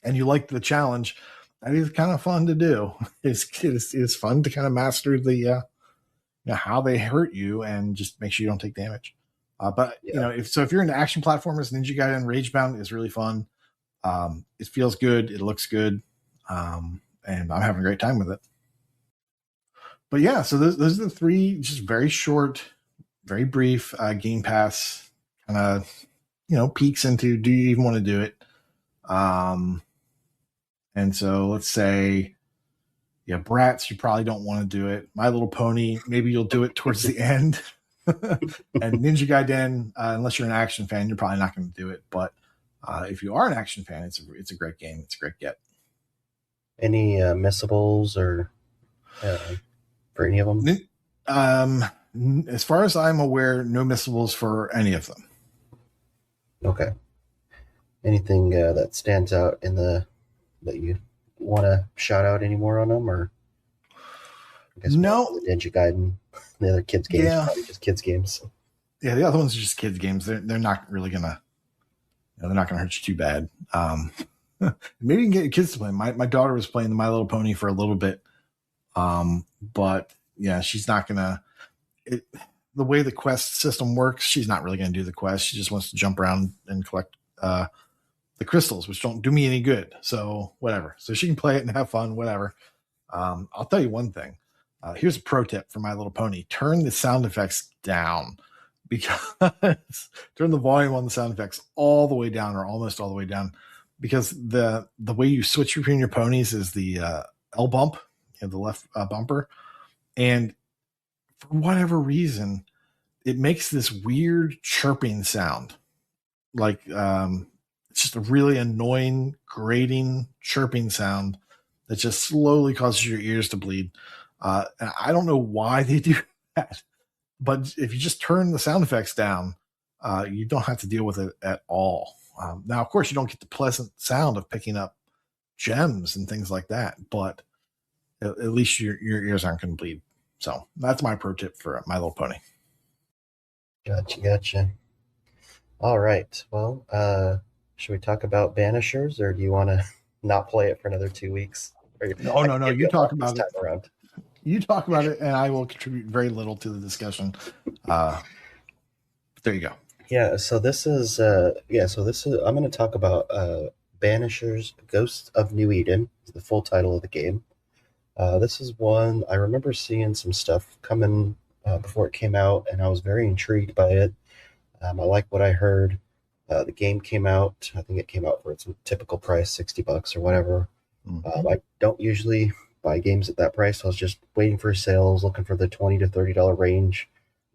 Speaker 2: and you like the challenge, that is kind of fun to do. It's fun to kind of master the how they hurt you and just make sure you don't take damage. But if you're into action platformers, Ninja Gaiden Ragebound is really fun. It feels good. It looks good. And I'm having a great time with it. But yeah, so those are the 3 just very short, very brief Game Pass kind of, peeks into, do you even want to do it? And so let's say, Bratz, you probably don't want to do it. My Little Pony, maybe you'll do it towards the end. And Ninja Gaiden, unless you're an action fan, you're probably not going to do it. But if you are an action fan, it's a great game. It's a great get.
Speaker 1: Any missables or for any of them?
Speaker 2: As far as I'm aware, no missables for any of them.
Speaker 1: Okay. Anything that stands out that you want to shout out any more on them, or I guess
Speaker 2: no,
Speaker 1: the Ninja Gaiden, the other kids games, probably just kids games.
Speaker 2: Yeah, the other ones are just kids games. They're not really gonna, they're not gonna hurt you too bad. Maybe you can get your kids to play. My daughter was playing the My Little Pony for a little bit, but yeah, she's not gonna. The way the quest system works, she's not really gonna do the quest. She just wants to jump around and collect the crystals, which don't do me any good. So whatever. So she can play it and have fun, whatever. I'll tell you one thing. Here's a pro tip for My Little Pony. Turn the sound effects down, because turn the volume on the sound effects all the way down, or almost all the way down, because the way you switch between your ponies is the L bump, the left bumper. And for whatever reason, it makes this weird chirping sound. Like, it's just a really annoying, grating, chirping sound that just slowly causes your ears to bleed. And I don't know why they do that, but if you just turn the sound effects down, you don't have to deal with it at all. Now, of course, you don't get the pleasant sound of picking up gems and things like that, but at least your ears aren't going to bleed. So that's my pro tip for My Little Pony.
Speaker 1: Gotcha. All right. Well, should we talk about Banishers, or do you want to not play it for another 2 weeks?
Speaker 2: No.
Speaker 1: I can give
Speaker 2: You
Speaker 1: you a
Speaker 2: talk
Speaker 1: month this
Speaker 2: about it.
Speaker 1: time around.
Speaker 2: You talk about it, and I will contribute very little to the discussion. There you go.
Speaker 1: Yeah, so this is I'm going to talk about Banishers: Ghosts of New Eden, is the full title of the game. This is one I remember seeing some stuff coming before it came out, and I was very intrigued by it. I like what I heard. The game came out. I think it came out for its typical price, $60 or whatever. I don't usually buy games at that price. I was just waiting for sales, looking for the $20 to $30 range.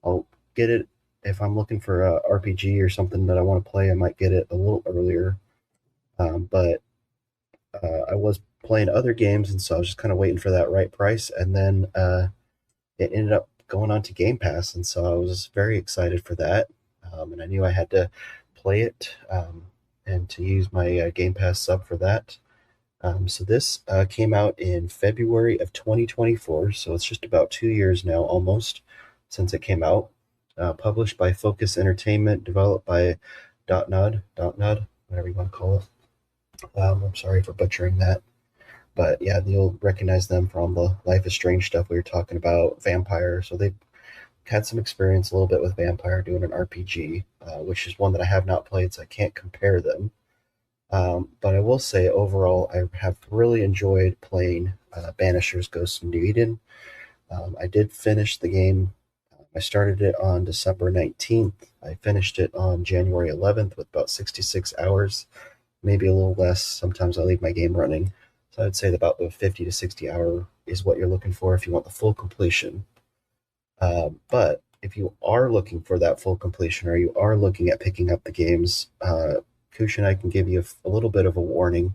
Speaker 1: I'll get it if I'm looking for a RPG or something that I want to play. I might get it a little earlier. But I was playing other games, and so I was just kind of waiting for that right price. And then it ended up going on to Game Pass, and so I was very excited for that. And I knew I had to play it and to use my Game Pass sub for that. So this came out in February of 2024, so it's just about 2 years now, almost, since it came out. Published by Focus Entertainment, developed by Dotnod, whatever you want to call it. I'm sorry for butchering that. But yeah, you'll recognize them from the Life is Strange stuff we were talking about, Vampire. So they've had some experience a little bit with Vampire doing an RPG, which is one that I have not played, so I can't compare them. But I will say overall, I have really enjoyed playing Banishers: Ghosts of New Eden. I did finish the game. I started it on December 19th. I finished it on January 11th with about 66 hours, maybe a little less. Sometimes I leave my game running. So I'd say about the 50 to 60 hour is what you're looking for if you want the full completion. But if you are looking for that full completion, or you are looking at picking up the games, Koosh and I can give you a little bit of a warning.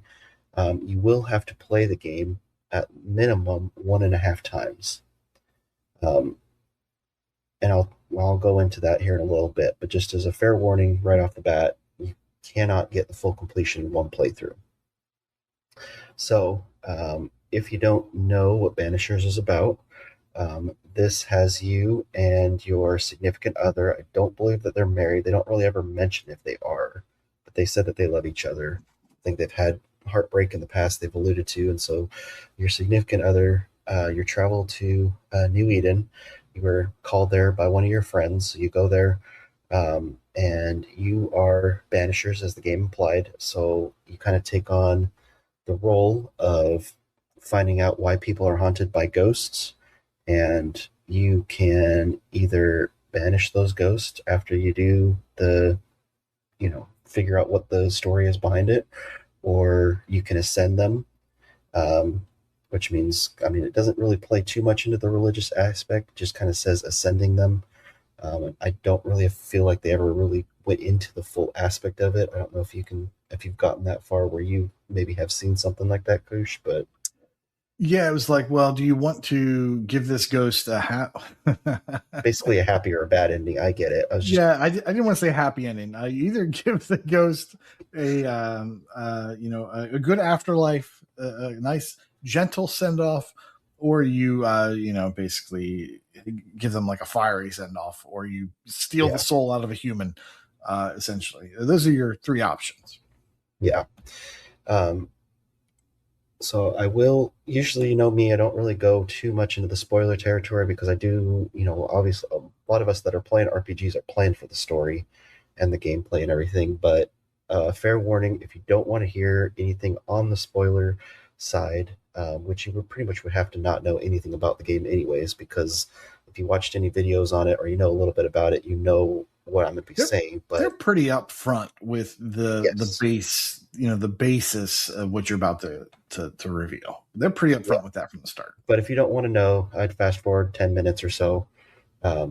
Speaker 1: You will have to play the game at minimum 1.5 times. And I'll go into that here in a little bit, but just as a fair warning right off the bat, you cannot get the full completion in one playthrough. So, if you don't know what Banishers is about, this has you and your significant other. I don't believe that they're married. They don't really ever mention if they are, but they said that they love each other. I think they've had heartbreak in the past they've alluded to, and so your significant other, your travel to New Eden, you were called there by one of your friends. So you go there, and you are Banishers, as the game implied. So you kind of take on the role of finding out why people are haunted by ghosts, and you can either banish those ghosts after you do figure out what the story is behind it, or you can ascend them, which means, it doesn't really play too much into the religious aspect, it just kind of says ascending them. I don't really feel like they ever really went into the full aspect of it. I don't know if you've gotten that far where you maybe have seen something like that, Koosh, but
Speaker 2: yeah, it was like, well, do you want to give this ghost a
Speaker 1: basically a happy or a bad ending? I get it.
Speaker 2: I didn't want to say happy ending. I either give the ghost a good afterlife, a nice gentle send off, or you basically give them like a fiery send off, or you steal the soul out of a human. Essentially, those are your three options.
Speaker 1: Yeah. So I will usually, me, I don't really go too much into the spoiler territory because I do, obviously a lot of us that are playing RPGs are playing for the story and the gameplay and everything. But fair warning, if you don't want to hear anything on the spoiler side, which you pretty much would have to not know anything about the game anyways, because if you watched any videos on it or you know a little bit about it, you know what I'm going to be saying. But
Speaker 2: they're pretty upfront with the base, the basis of what you're about to reveal. They're pretty upfront with that from the start.
Speaker 1: But if you don't want to know, I'd fast forward 10 minutes or so. I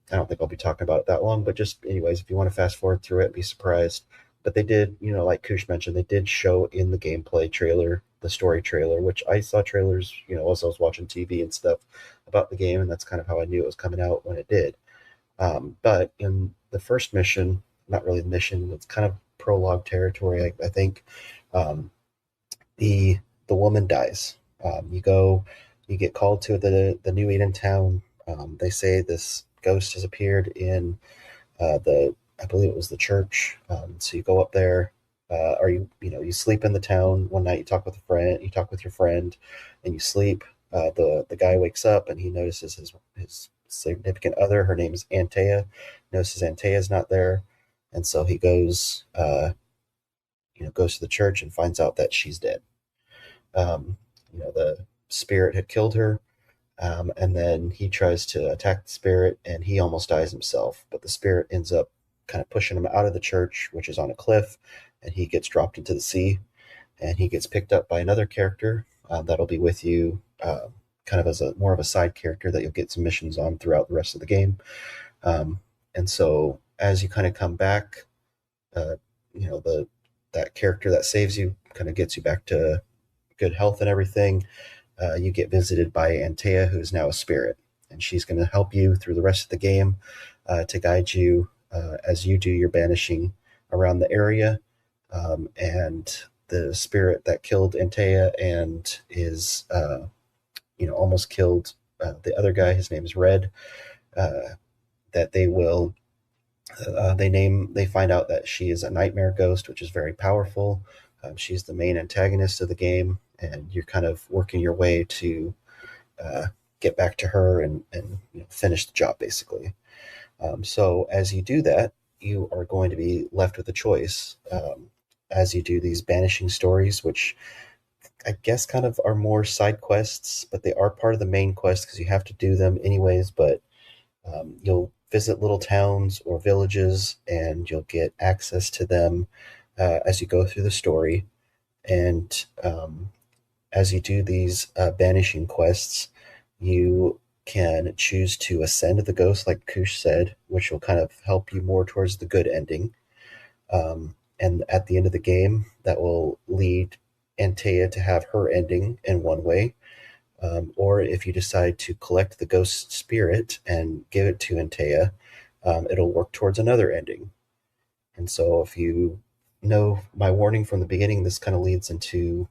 Speaker 1: don't think I'll be talking about it that long, but just anyways, if you want to fast forward through it, be surprised. But they did, like Koosh mentioned, they did show in the gameplay trailer, the story trailer, which I saw trailers, as I was watching TV and stuff about the game, and that's kind of how I knew it was coming out when it did. But in the first mission, not really the mission, it's kind of prologue territory, I think, the woman dies. You get called to the New Eden town. They say this ghost has appeared in I believe it was the church. So you go up there, or you sleep in the town one night. You talk with a friend. You talk with your friend, and you sleep. The guy wakes up and he notices his significant other. Her name is Antea. Notices Antea's not there, and so he goes to the church and finds out that she's dead. The spirit had killed her, and then he tries to attack the spirit, and he almost dies himself. But the spirit ends up kind of pushing him out of the church, which is on a cliff, and he gets dropped into the sea. And he gets picked up by another character that'll be with you, kind of as a more of a side character that you'll get some missions on throughout the rest of the game. And so as you kind of come back, uh, that character that saves you kind of gets you back to good health and everything. You get visited by Antea, who is now a spirit, and she's going to help you through the rest of the game to guide you as you do your banishing around the area. And the spirit that killed Antea and is, almost killed the other guy, his name is Red, that they find out that she is a nightmare ghost, which is very powerful. She's the main antagonist of the game, and you're kind of working your way to get back to her and finish the job, basically. So as you do that, you are going to be left with a choice as you do these banishing stories, which I guess kind of are more side quests, but they are part of the main quest because you have to do them anyways. But you'll visit little towns or villages, and you'll get access to them as you go through the story. And as you do these banishing quests, you can choose to ascend the ghost, like Koosh said, which will kind of help you more towards the good ending. And at the end of the game, that will lead Antea to have her ending in one way. Or if you decide to collect the ghost spirit and give it to Antea, it'll work towards another ending. And so if you know my warning from the beginning, this kind of leads into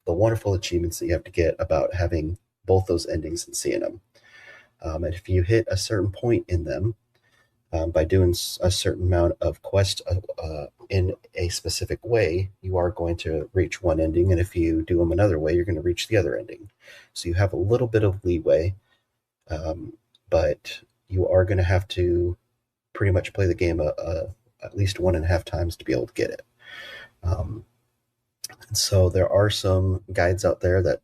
Speaker 1: the wonderful achievements that you have to get about having both those endings and seeing them. And if you hit a certain point in them, by doing a certain amount of quest in a specific way, you are going to reach one ending. And if you do them another way, you're going to reach the other ending. So you have a little bit of leeway, but you are going to have to pretty much play the game at least 1.5 times to be able to get it. And so there are some guides out there that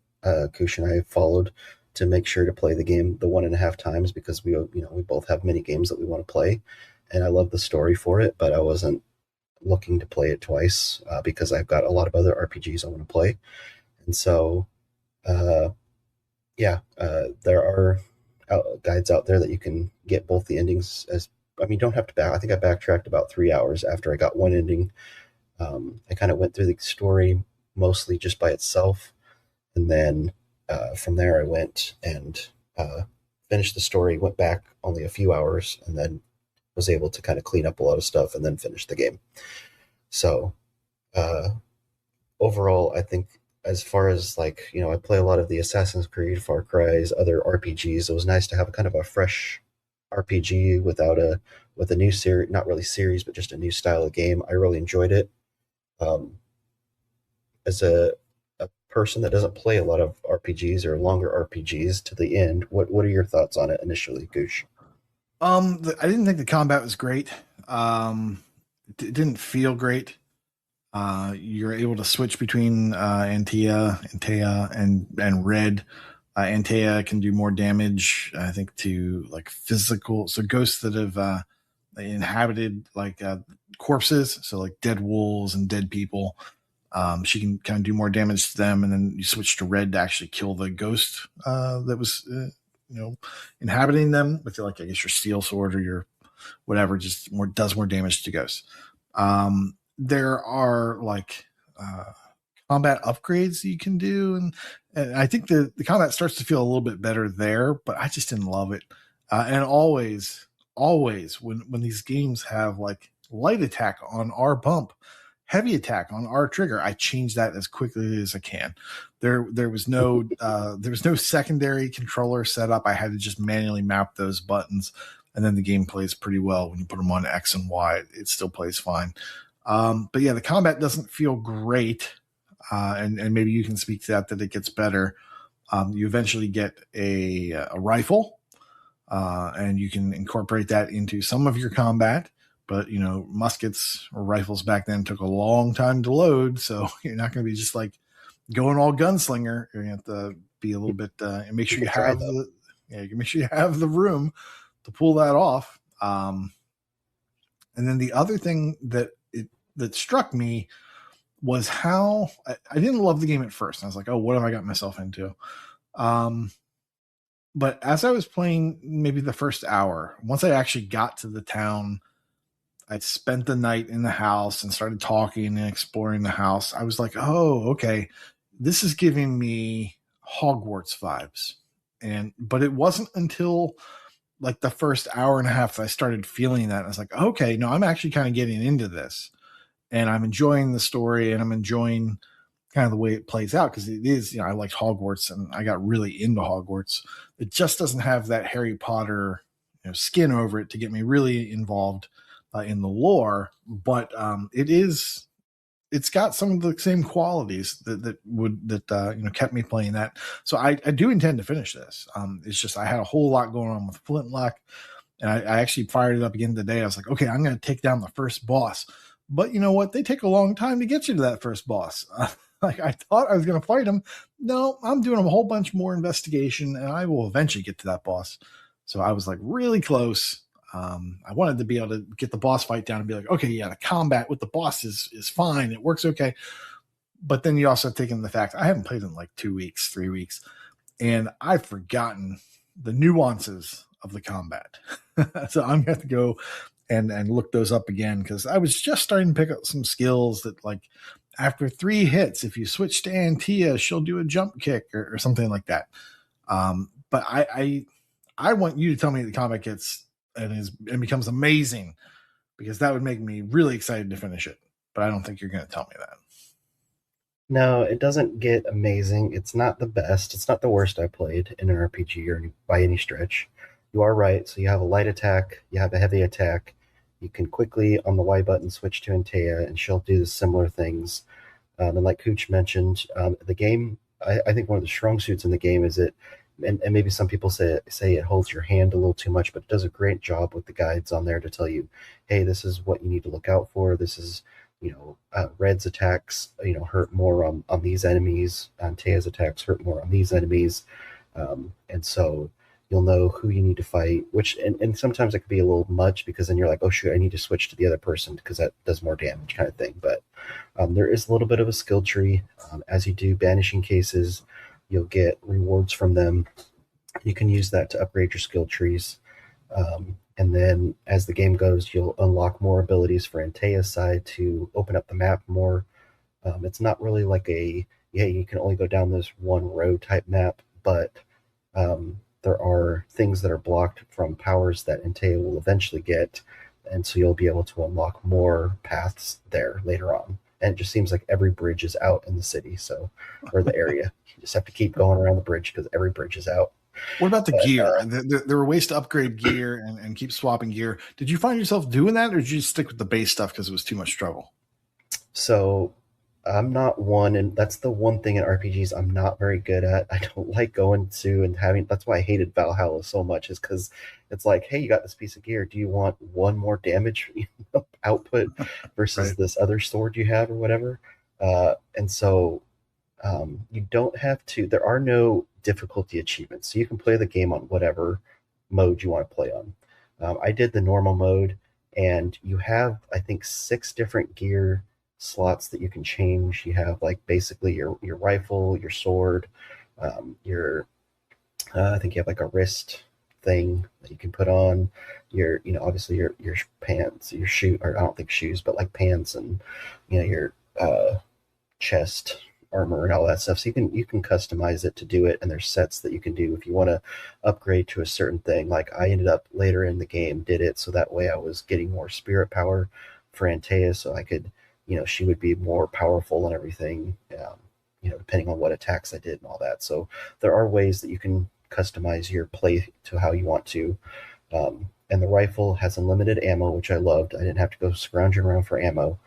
Speaker 1: Koosh and I followed to make sure to play the game the 1.5 times, because we both have many games that we want to play, and I love the story for it, but I wasn't looking to play it twice because I've got a lot of other RPGs I want to play. And so there are guides out there that you can get both the endings. You don't have to back. I think I backtracked about 3 hours after I got one ending. I kind of went through the story mostly just by itself, and then from there I went and finished the story, went back only a few hours, and then was able to kind of clean up a lot of stuff and then finish the game. So overall, I think as far as I play a lot of the Assassin's Creed, Far Cry's, other RPGs, it was nice to have a kind of a fresh RPG with a new series, not really series, but just a new style of game. I really enjoyed it. As a person that doesn't play a lot of RPGs or longer RPGs to the end, what are your thoughts on it initially, Goosh?
Speaker 2: I didn't think the combat was great. It didn't feel great. You're able to switch between Antea, and Red. Antea can do more damage, I think, to physical. So ghosts that have inhabited corpses, so like dead wolves and dead people. She can kind of do more damage to them, and then you switch to Red to actually kill the ghost that was inhabiting them with I guess your steel sword or your whatever, just does more damage to ghosts. There are combat upgrades you can do, and I think the combat starts to feel a little bit better there, but I just didn't love it. And always when these games have light attack on our bump, heavy attack on our trigger, I change that as quickly as I can. There was no secondary controller setup. I had to just manually map those buttons, and then the game plays pretty well when you put them on X and Y. It still plays fine. But yeah, the combat doesn't feel great. And maybe you can speak to that it gets better. You eventually get a rifle, and you can incorporate that into some of your combat. But, muskets or rifles back then took a long time to load. So you're not going to be just like going all gunslinger. You're going to have to be a little bit, and make sure you have you can make sure you have the room to pull that off. And then the other thing that struck me was how I didn't love the game at first. I was like, oh, what have I got myself into? But as I was playing maybe the first hour, once I actually got to the town, I spent the night in the house and started talking and exploring the house. I was like, oh, okay, this is giving me Hogwarts vibes. But it wasn't until like the first hour and a half that I started feeling that. I was like, okay, no, I'm actually kind of getting into this, and I'm enjoying the story, and I'm enjoying kind of the way it plays out, because it is, I liked Hogwarts and I got really into Hogwarts. It just doesn't have that Harry Potter skin over it to get me really involved in the lore, but it's got some of the same qualities that kept me playing that. So I do intend to finish this. It's just I had a whole lot going on with Flintlock, and I actually fired it up again today. I was like, okay, I'm going to take down the first boss. But you know what? They take a long time to get you to that first boss. Like I thought I was going to fight him. No, I'm doing a whole bunch more investigation, and I will eventually get to that boss. So I was like really close. I wanted to be able to get the boss fight down and be like, okay, yeah, the combat with the boss is fine. It works okay. But then you also take in the fact I haven't played in like 2 weeks, 3 weeks, and I've forgotten the nuances of the combat. So I'm going to have to go and look those up again, because I was just starting to pick up some skills that, like, after 3 hits, if you switch to Antea, she'll do a jump kick or something like that. But I want you to tell me the combat gets and becomes amazing, because that would make me really excited to finish it. But I don't think you're going to tell me that.
Speaker 1: No, it doesn't get amazing. It's not the best. It's not the worst I played in an RPG or by any stretch. You are right. So you have a light attack, you have a heavy attack. You can quickly on the Y button switch to Antea, and she'll do similar things. And like Kooch mentioned, the game, I think one of the strong suits in the game is it, and maybe some people say it holds your hand a little too much, but it does a great job with the guides on there to tell you, hey, this is what you need to look out for. This is, Red's attacks, hurt more on these enemies. Antea's attacks hurt more on these enemies. And so you'll know who you need to fight, and sometimes it could be a little much, because then you're like, oh shoot, I need to switch to the other person because that does more damage, kind of thing. But there is a little bit of a skill tree. As you do banishing cases, you'll get rewards from them. You can use that to upgrade your skill trees. And then as the game goes, you'll unlock more abilities for Antea's side to open up the map more. It's not really like you can only go down this one road type map, but there are things that are blocked from powers that Antea will eventually get, and so you'll be able to unlock more paths there later on. And it just seems like every bridge is out in the city, or the area. You just have to keep going around the bridge because every bridge is out.
Speaker 2: What about the gear? There were ways to upgrade gear and keep swapping gear. Did you find yourself doing that, or did you stick with the base stuff because it was too much trouble?
Speaker 1: So I'm not one, and that's the one thing in RPGs I'm not very good at. I don't like going to and having. That's why I hated Valhalla so much, is because it's like, hey, you got this piece of gear. Do you want one more damage output versus this other sword you have or whatever? And so you don't have to. There are no difficulty achievements, so you can play the game on whatever mode you want to play on. I did the normal mode, and you have, I think, 6 different gear slots that you can change. You have like basically your rifle, your sword, I think you have like a wrist thing that you can put on, obviously your pants, your shoe, or I don't think shoes, but like pants, and your chest armor and all that stuff. So you can customize it to do it, and there's sets that you can do if you want to upgrade to a certain thing. Like I ended up later in the game did it so that way I was getting more spirit power for Antea, so I could, she would be more powerful and everything, depending on what attacks I did and all that. So there are ways that you can customize your play to how you want to. And the rifle has unlimited ammo, which I loved. I didn't have to go scrounging around for ammo.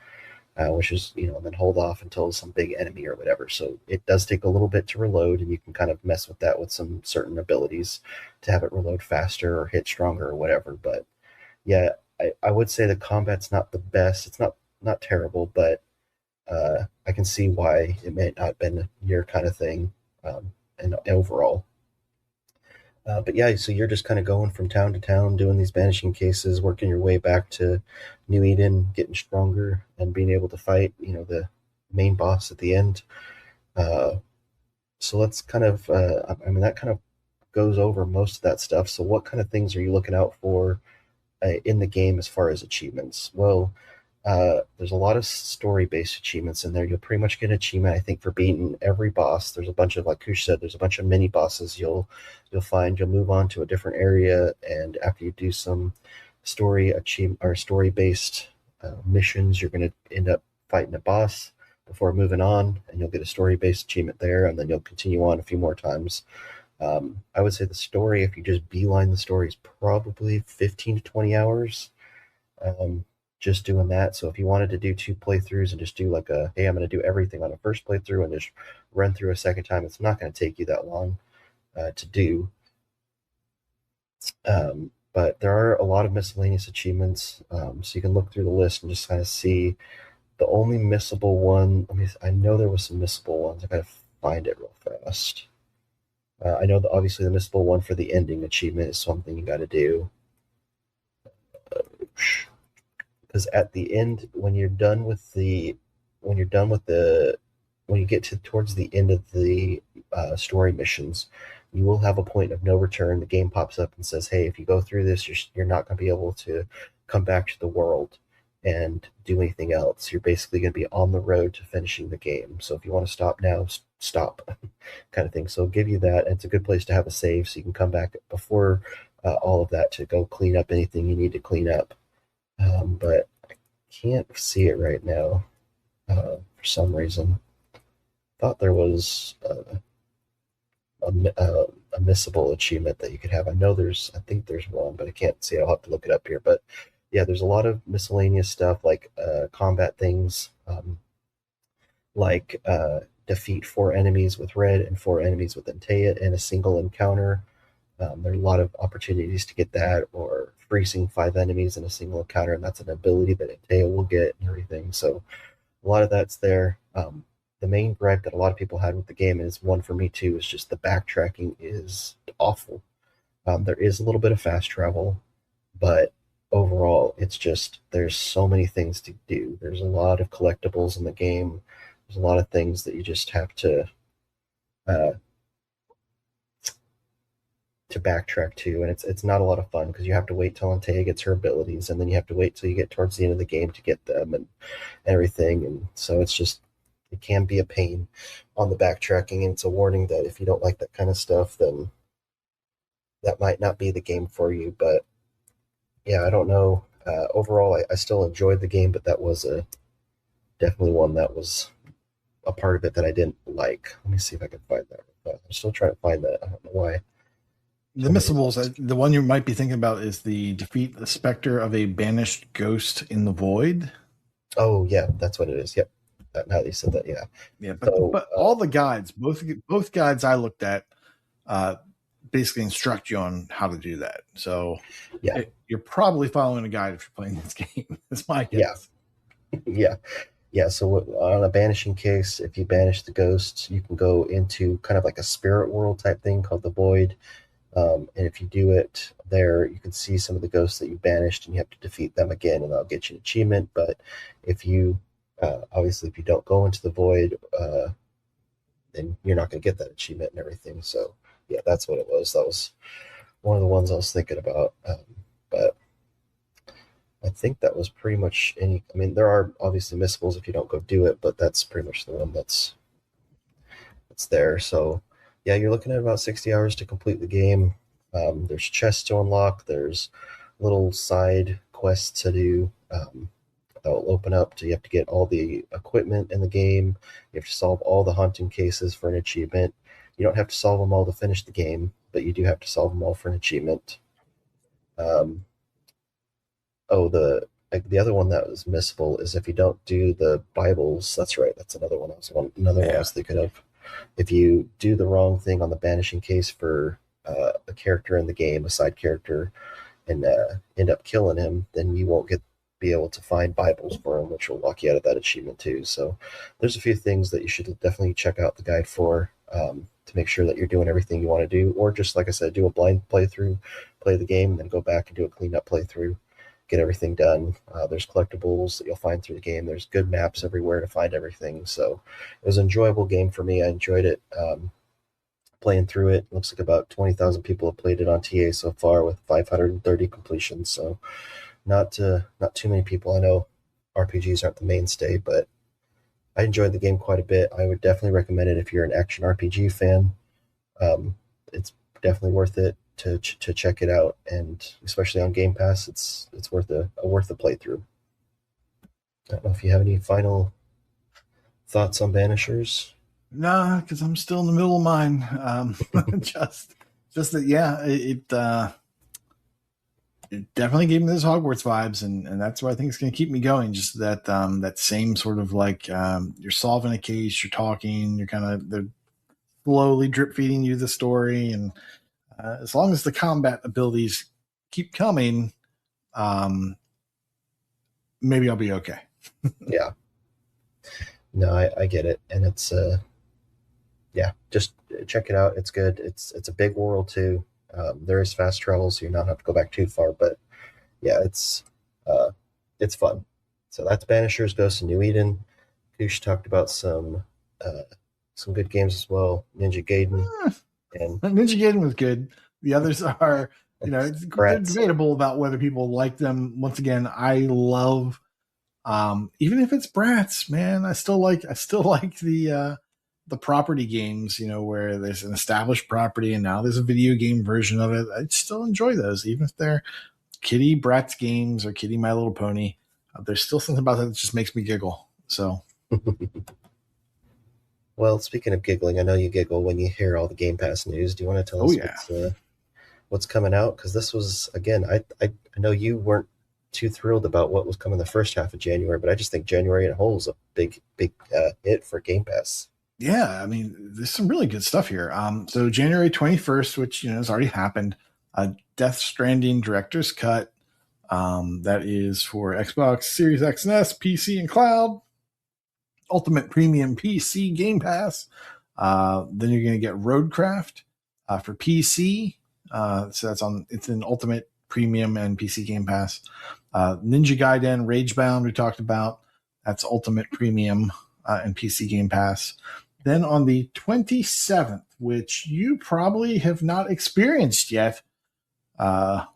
Speaker 1: which is, and then hold off until some big enemy or whatever. So it does take a little bit to reload, and you can kind of mess with that with some certain abilities to have it reload faster or hit stronger or whatever. But yeah, I would say the combat's not the best. It's not terrible, but I can see why it may not have been your kind of thing, and overall. But yeah, so you're just kind of going from town to town, doing these banishing cases, working your way back to New Eden, getting stronger, and being able to fight, the main boss at the end. Uh, so let's kind of, I mean, that kind of goes over most of that stuff. So what kind of things are you looking out for in the game as far as achievements? Well, there's a lot of story-based achievements in there. You'll pretty much get an achievement, I think, for beating every boss. There's a bunch of, like Koosh said, there's a bunch of mini bosses you'll find. You'll move on to a different area, and after you do some story-based missions, you're going to end up fighting a boss before moving on, and you'll get a story-based achievement there, and then you'll continue on a few more times. I would say the story, if you just beeline the story, is probably 15 to 20 hours. Just doing that. So if you wanted to do 2 playthroughs and just do like hey, I'm going to do everything on a first playthrough and just run through a second time, it's not going to take you that long to do. But there are a lot of miscellaneous achievements, so you can look through the list and just kind of see the only missable one. I know there was some missable ones. I gotta find it real fast. I know that obviously the missable one for the ending achievement is something you got to do. Because at the end, when you get towards the end of the story missions, you will have a point of no return. The game pops up and says, "Hey, if you go through this, you're not going to be able to come back to the world and do anything else. You're basically going to be on the road to finishing the game. So if you want to stop now, stop," kind of thing. So it'll give you that, and it's a good place to have a save, so you can come back before all of that to go clean up anything you need to clean up. But I can't see it right now for some reason. Thought there was a missable achievement that you could have. I think there's one, but I can't see it. I'll have to look it up here. But yeah, there's a lot of miscellaneous stuff like combat things, like defeat 4 enemies with red and 4 enemies with Antea in a single encounter. There are a lot of opportunities to get that, or freezing 5 enemies in a single encounter, and that's an ability that Antea will get and everything. So a lot of that's there. The main gripe that a lot of people had with the game, is one for me too, is just the backtracking is awful. There is a little bit of fast travel, but overall, it's just there's so many things to do. There's a lot of collectibles in the game. There's a lot of things that you just have to backtrack to, and it's not a lot of fun because you have to wait till Antea gets her abilities, and then you have to wait till you get towards the end of the game to get them and everything. And so it can be a pain on the backtracking, and it's a warning that if you don't like that kind of stuff, then that might not be the game for you. But yeah, I don't know. Overall, I still enjoyed the game, but that was definitely one that was a part of it that I didn't like. Let me see if I can find that. I'm still trying to find that. I don't know why.
Speaker 2: The missables, the one you might be thinking about is the defeat the specter of a banished ghost in the void.
Speaker 1: Oh yeah, that's what it is. Yep. Now that you said that, yeah.
Speaker 2: Yeah, but all the guides, both guides I looked at, basically instruct you on how to do that. So
Speaker 1: yeah,
Speaker 2: you're probably following a guide if you're playing this game. That's my guess.
Speaker 1: Yeah. So on a banishing case, if you banish the ghosts, you can go into kind of like a spirit world type thing called the void. And if you do it there, you can see some of the ghosts that you banished, and you have to defeat them again, and that'll get you an achievement. But if you obviously, if you don't go into the void, then you're not going to get that achievement and everything. So yeah, that's what it was. That was one of the ones I was thinking about. But I think that was pretty much any. I mean, there are obviously missables if you don't go do it, but that's pretty much the one that's there. So yeah, you're looking at about 60 hours to complete the game. There's chests to unlock. There's little side quests to do. That will open up to, you have to get all the equipment in the game. You have to solve all the haunting cases for an achievement. You don't have to solve them all to finish the game, but you do have to solve them all for an achievement. like the other one that was missable is if you don't do the Bibles. That's right. That's another one. Another one I was thinking of. If you do the wrong thing on the banishing case for a character in the game, a side character, and end up killing him, then you won't be able to find Bibles for him, which will lock you out of that achievement too. So there's a few things that you should definitely check out the guide for, to make sure that you're doing everything you want to do, or just like I said, do a blind playthrough, play the game, and then go back and do a cleanup playthrough, get everything done. There's collectibles that you'll find through the game. There's good maps everywhere to find everything. So it was an enjoyable game for me. I enjoyed it. Playing through it. Looks like about 20,000 people have played it on TA so far with 530 completions. So not too many people. I know RPGs aren't the mainstay, but I enjoyed the game quite a bit. I would definitely recommend it if you're an action RPG fan. It's definitely worth it to check it out, and especially on Game Pass, it's worth a playthrough. I don't know if you have any final thoughts on Banishers.
Speaker 2: Nah, because I'm still in the middle of mine. Just that, yeah, it definitely gave me those Hogwarts vibes, and that's what I think is going to keep me going. Just that same sort of like, you're solving a case, you're talking, they're slowly drip feeding you the story, and as long as the combat abilities keep coming, maybe I'll be okay.
Speaker 1: Yeah. No, I get it, and it's yeah, just check it out. It's good. It's a big world too. There is fast travel, so you don't have to go back too far. But yeah, it's fun. So that's Banishers Ghosts of New Eden. Koosh talked about some good games as well. Ninja Gaiden and
Speaker 2: Ninja Gaiden was good. The others are, it's debatable about whether people like them. Once again, I love, even if it's Bratz, man, I still like the property games, where there's an established property and now there's a video game version of it. I still enjoy those, even if they're kiddie Bratz games or kiddie My Little Pony. There's still something about that just makes me giggle. So,
Speaker 1: well, speaking of giggling, I know you giggle when you hear all the Game Pass news. Do you want to tell us what's coming out? Because this was, again, I know you weren't too thrilled about what was coming the first half of January, but I just think January in a whole is a big hit for Game Pass.
Speaker 2: Yeah, I mean, there's some really good stuff here. So January 21st, which has already happened, Death Stranding Director's Cut. That is for Xbox Series X and S, PC, and Cloud. Ultimate Premium PC Game Pass. Then you're going to get Roadcraft for PC. So it's in Ultimate Premium and PC Game Pass. Ninja Gaiden Ragebound we talked about. That's Ultimate Premium and PC Game Pass. Then on the 27th, which you probably have not experienced yet,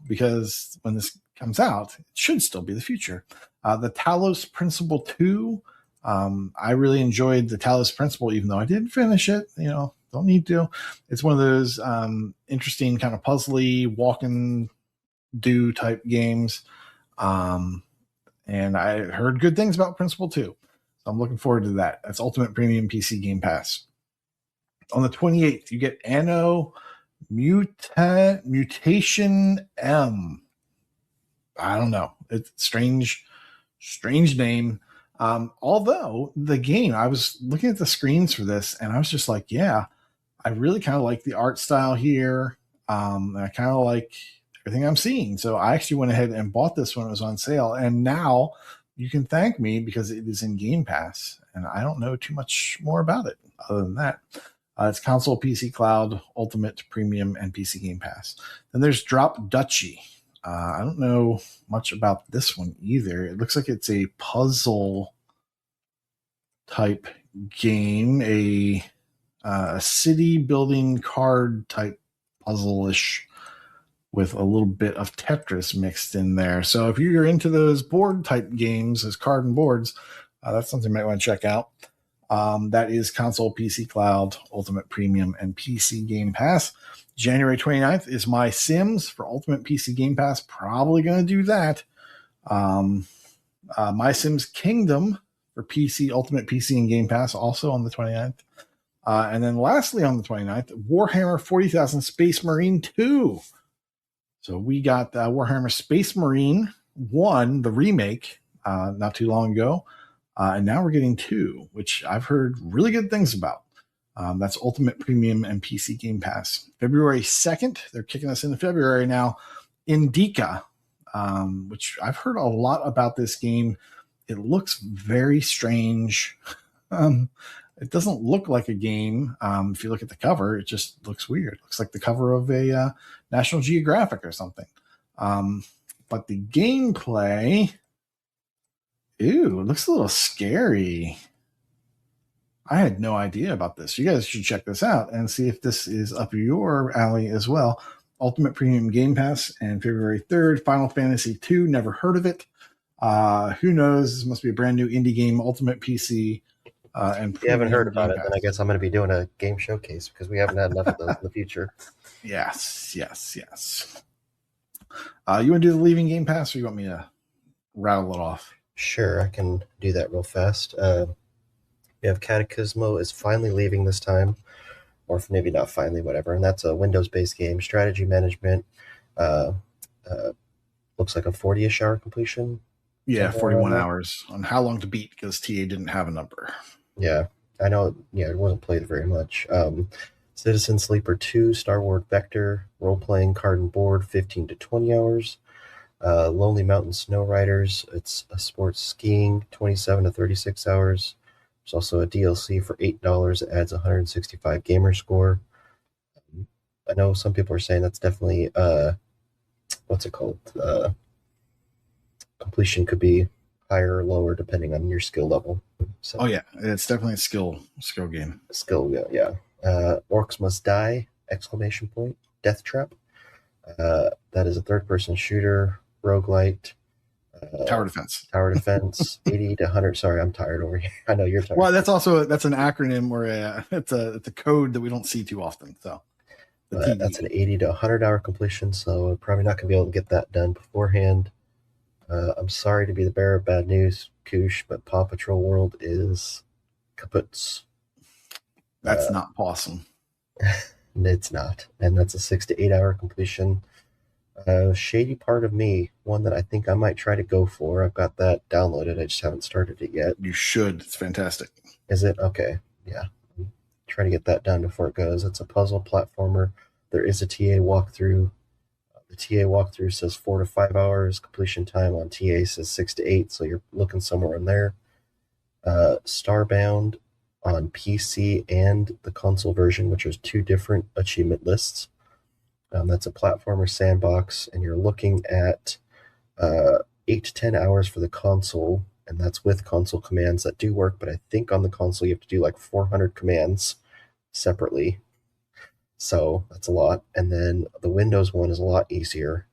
Speaker 2: because when this comes out, it should still be the future. The Talos Principle 2. I really enjoyed the Talos Principle, even though I didn't finish it. Don't need to. It's one of those interesting kind of puzzly walk and do type games. And I heard good things about Principle 2. So I'm looking forward to that. That's Ultimate Premium PC Game Pass. On the 28th, you get Anno Mutation M. I don't know. It's strange name. Although the game, I was looking at the screens for this and I was just like, yeah, I really kind of like the art style here. I kind of like everything I'm seeing. So I actually went ahead and bought this when it was on sale. And now you can thank me because it is in Game Pass. And I don't know too much more about it other than that. It's console, PC, cloud, Ultimate, Premium, and PC Game Pass. Then there's Drop Duchy. I don't know much about this one either. It looks like it's a puzzle type game, a city building card type puzzle-ish with a little bit of Tetris mixed in there. So if you're into those board type games, those card and boards, that's something you might want to check out. That is console, PC, cloud, Ultimate Premium, and PC Game Pass. January 29th is My Sims for Ultimate PC Game Pass. Probably going to do that. My Sims Kingdom for PC, Ultimate PC, and Game Pass, also on the 29th. And then lastly on the 29th, Warhammer 40,000 Space Marine 2. So we got Warhammer Space Marine 1, the remake, not too long ago, and now we're getting 2, which I've heard really good things about. That's Ultimate Premium and PC Game Pass. February 2nd, they're kicking us into February now. Indica, which I've heard a lot about this game. It looks very strange. It doesn't look like a game. If you look at the cover, it just looks weird. It looks like the cover of a National Geographic or something. But the gameplay, it looks a little scary. I had no idea about this. You guys should check this out and see if this is up your alley as well. Ultimate Premium Game Pass and February 3rd. Final Fantasy II, never heard of it. Who knows? This must be a brand new indie game, Ultimate PC. And
Speaker 1: if you haven't heard about it, then I guess I'm going to be doing a game showcase because we haven't had enough of those in the future.
Speaker 2: Yes. You want to do the leaving Game Pass, or you want me to rattle it off?
Speaker 1: Sure, I can do that real fast. We have Cataclysmo is finally leaving this time, or maybe not finally, whatever. And that's a Windows-based game, strategy management. Looks like a 40-ish hour completion.
Speaker 2: Yeah, 41 hours on how long to beat because TA didn't have a number.
Speaker 1: Yeah, I know. Yeah, it wasn't played very much. Citizen Sleeper 2, Star Wars Vector, role-playing card and board, 15 to 20 hours. Lonely Mountain Snow Riders, it's a sports skiing, 27 to 36 hours. There's also a DLC for $8 that adds 165 gamer score. I know some people are saying that's definitely, what's it called? Completion could be higher or lower depending on your skill level. So,
Speaker 2: oh yeah, it's definitely a skill game.
Speaker 1: Yeah. Orcs Must Die! Death Trap. That is a third-person shooter, roguelite.
Speaker 2: Tower defense,
Speaker 1: 80 to 100. Sorry, I'm tired over here. I know you're tired.
Speaker 2: Well, that's an acronym or it's a code that we don't see too often. So
Speaker 1: that's an 80 to 100 hour completion. So we're probably not going to be able to get that done beforehand. I'm sorry to be the bearer of bad news, Koosh, but Paw Patrol World is kaput.
Speaker 2: That's not awesome.
Speaker 1: It's not, and that's a 6 to 8 hour completion. Shady Part of Me, one that I think I might try to go for. I've got that downloaded. I just haven't started it yet.
Speaker 2: You should. It's fantastic.
Speaker 1: Is it? Okay. Yeah. Try to get that done before it goes. It's a puzzle platformer. There is a TA walkthrough. The TA walkthrough says 4 to 5 hours. Completion time on TA says 6 to 8, so you're looking somewhere in there. Starbound on PC and the console version, which was 2 different achievement lists. That's a platformer sandbox, and you're looking at 8 to 10 hours for the console, and that's with console commands that do work, but I think on the console you have to do like 400 commands separately. So that's a lot. And then the Windows one is a lot easier.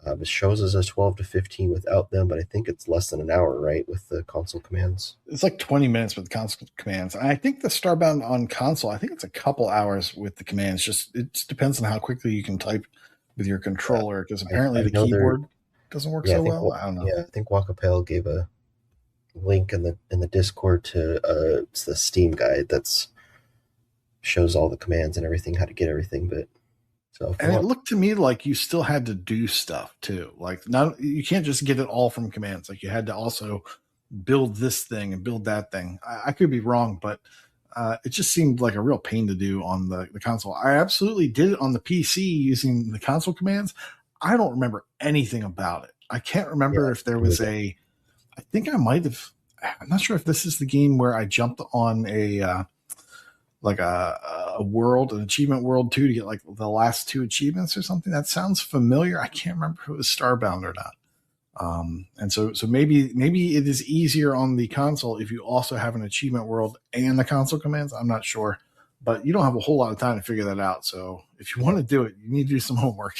Speaker 1: It shows as a 12 to 15 without them, but I think it's less than an hour, right, with the console commands.
Speaker 2: It's like 20 minutes with console commands. I think the Starbound on console, I think it's a couple hours with the commands. It just depends on how quickly you can type with your controller, because apparently the keyboard doesn't work so well. I don't know.
Speaker 1: Yeah, I think Wakapel gave a link in the Discord to it's the Steam guide that's shows all the commands and everything, how to get everything, but
Speaker 2: and it looked to me like you still had to do stuff too. Like, not, you can't just get it all from commands. Like, you had to also build this thing and build that thing. I could be wrong, but it just seemed like a real pain to do on the console. I absolutely did it on the PC using the console commands. I don't remember anything about it. I can't remember if there was I think I might have, I'm not sure if this is the game where I jumped on a world, an achievement world 2 to get like the last 2 achievements or something. That sounds familiar. I can't remember if it was Starbound or not. And so maybe it is easier on the console if you also have an achievement world and the console commands. I'm not sure, but you don't have a whole lot of time to figure that out. So if you want to do it, you need to do some homework.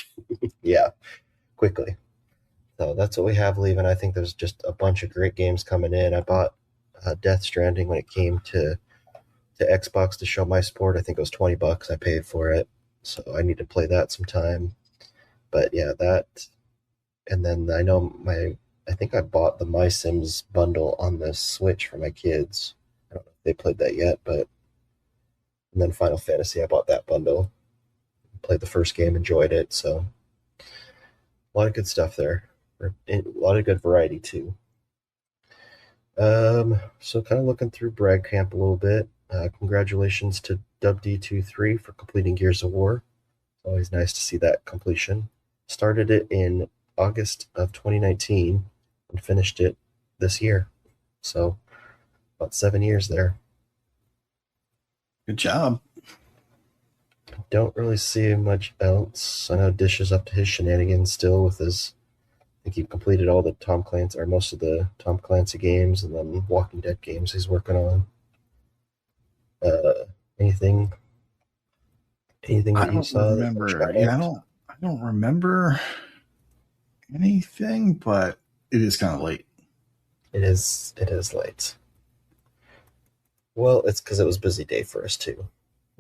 Speaker 1: Yeah, quickly. So that's what we have leaving. I think there's just a bunch of great games coming in. I bought Death Stranding when it came to Xbox to show my support. I think it was $20. I paid for it, so I need to play that sometime. But yeah, that, and then I think I bought the My Sims bundle on the Switch for my kids. I don't know if they played that yet, but and then Final Fantasy, I bought that bundle. Played the first game, enjoyed it. So a lot of good stuff there. A lot of good variety too. So kind of looking through Brag Camp a little bit. Congratulations to WD23 for completing Gears of War. It's always nice to see that completion. Started it in August of 2019 and finished it this year. So about 7 years there.
Speaker 2: Good job.
Speaker 1: Don't really see much else. I know Dish is up to his shenanigans still with his. I think he completed all the Tom Clancy or most of the Tom Clancy games, and then Walking Dead games he's working on. Anything that you saw?
Speaker 2: Remember. Yeah, I don't remember anything, but it is kind of late.
Speaker 1: It is late. Well, it's because it was a busy day for us too.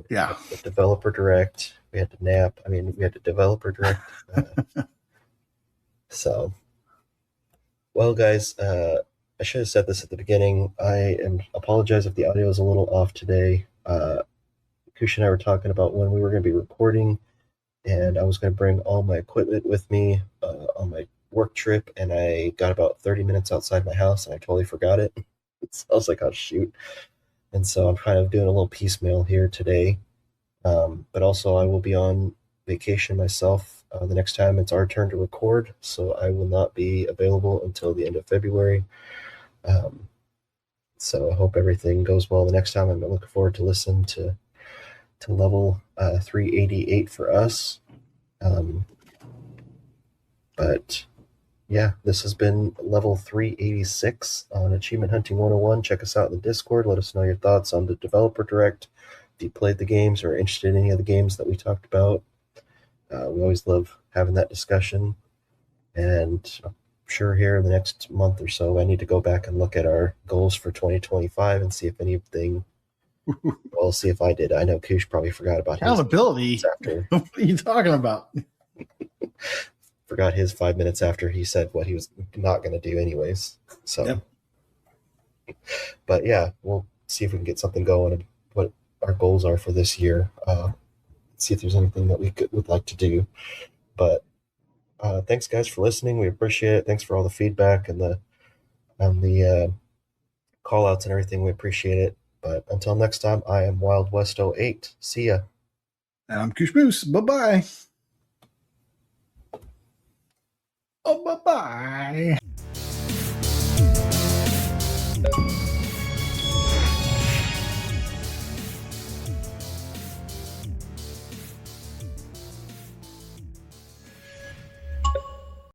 Speaker 2: Yeah.
Speaker 1: The developer direct. We had to nap. I mean, we had to developer direct. So, well, guys, I should have said this at the beginning. I apologize if the audio is a little off today. Koosh and I were talking about when we were going to be recording, and I was going to bring all my equipment with me on my work trip, and I got about 30 minutes outside my house, and I totally forgot it. So I was like, oh, shoot. And so I'm kind of doing a little piecemeal here today. But also, I will be on vacation myself the next time it's our turn to record, so I will not be available until the end of February. So I hope everything goes well the next time. I'm looking forward to listen to level 388 for us. But yeah, this has been level 386 on Achievement Hunting 101. Check us out in the Discord. Let us know your thoughts on the Developer Direct. If you played the games or are interested in any of the games that we talked about. We always love having that discussion. And I'm sure here in the next month or so, I need to go back and look at our goals for 2025 and see if anything. Well, see if I did. I know Koosh probably forgot about
Speaker 2: accountability. What are you talking about?
Speaker 1: Forgot his 5 minutes after he said what he was not going to do anyways. So, yep. But yeah, we'll see if we can get something going and what our goals are for this year. See if there's anything that we would like to do. But thanks, guys, for listening. We appreciate it. Thanks for all the feedback and the call outs and everything. We appreciate it. But until next time, I am Wild West 08. See ya.
Speaker 2: And I'm KooshMoose. Bye-bye. Oh, bye-bye.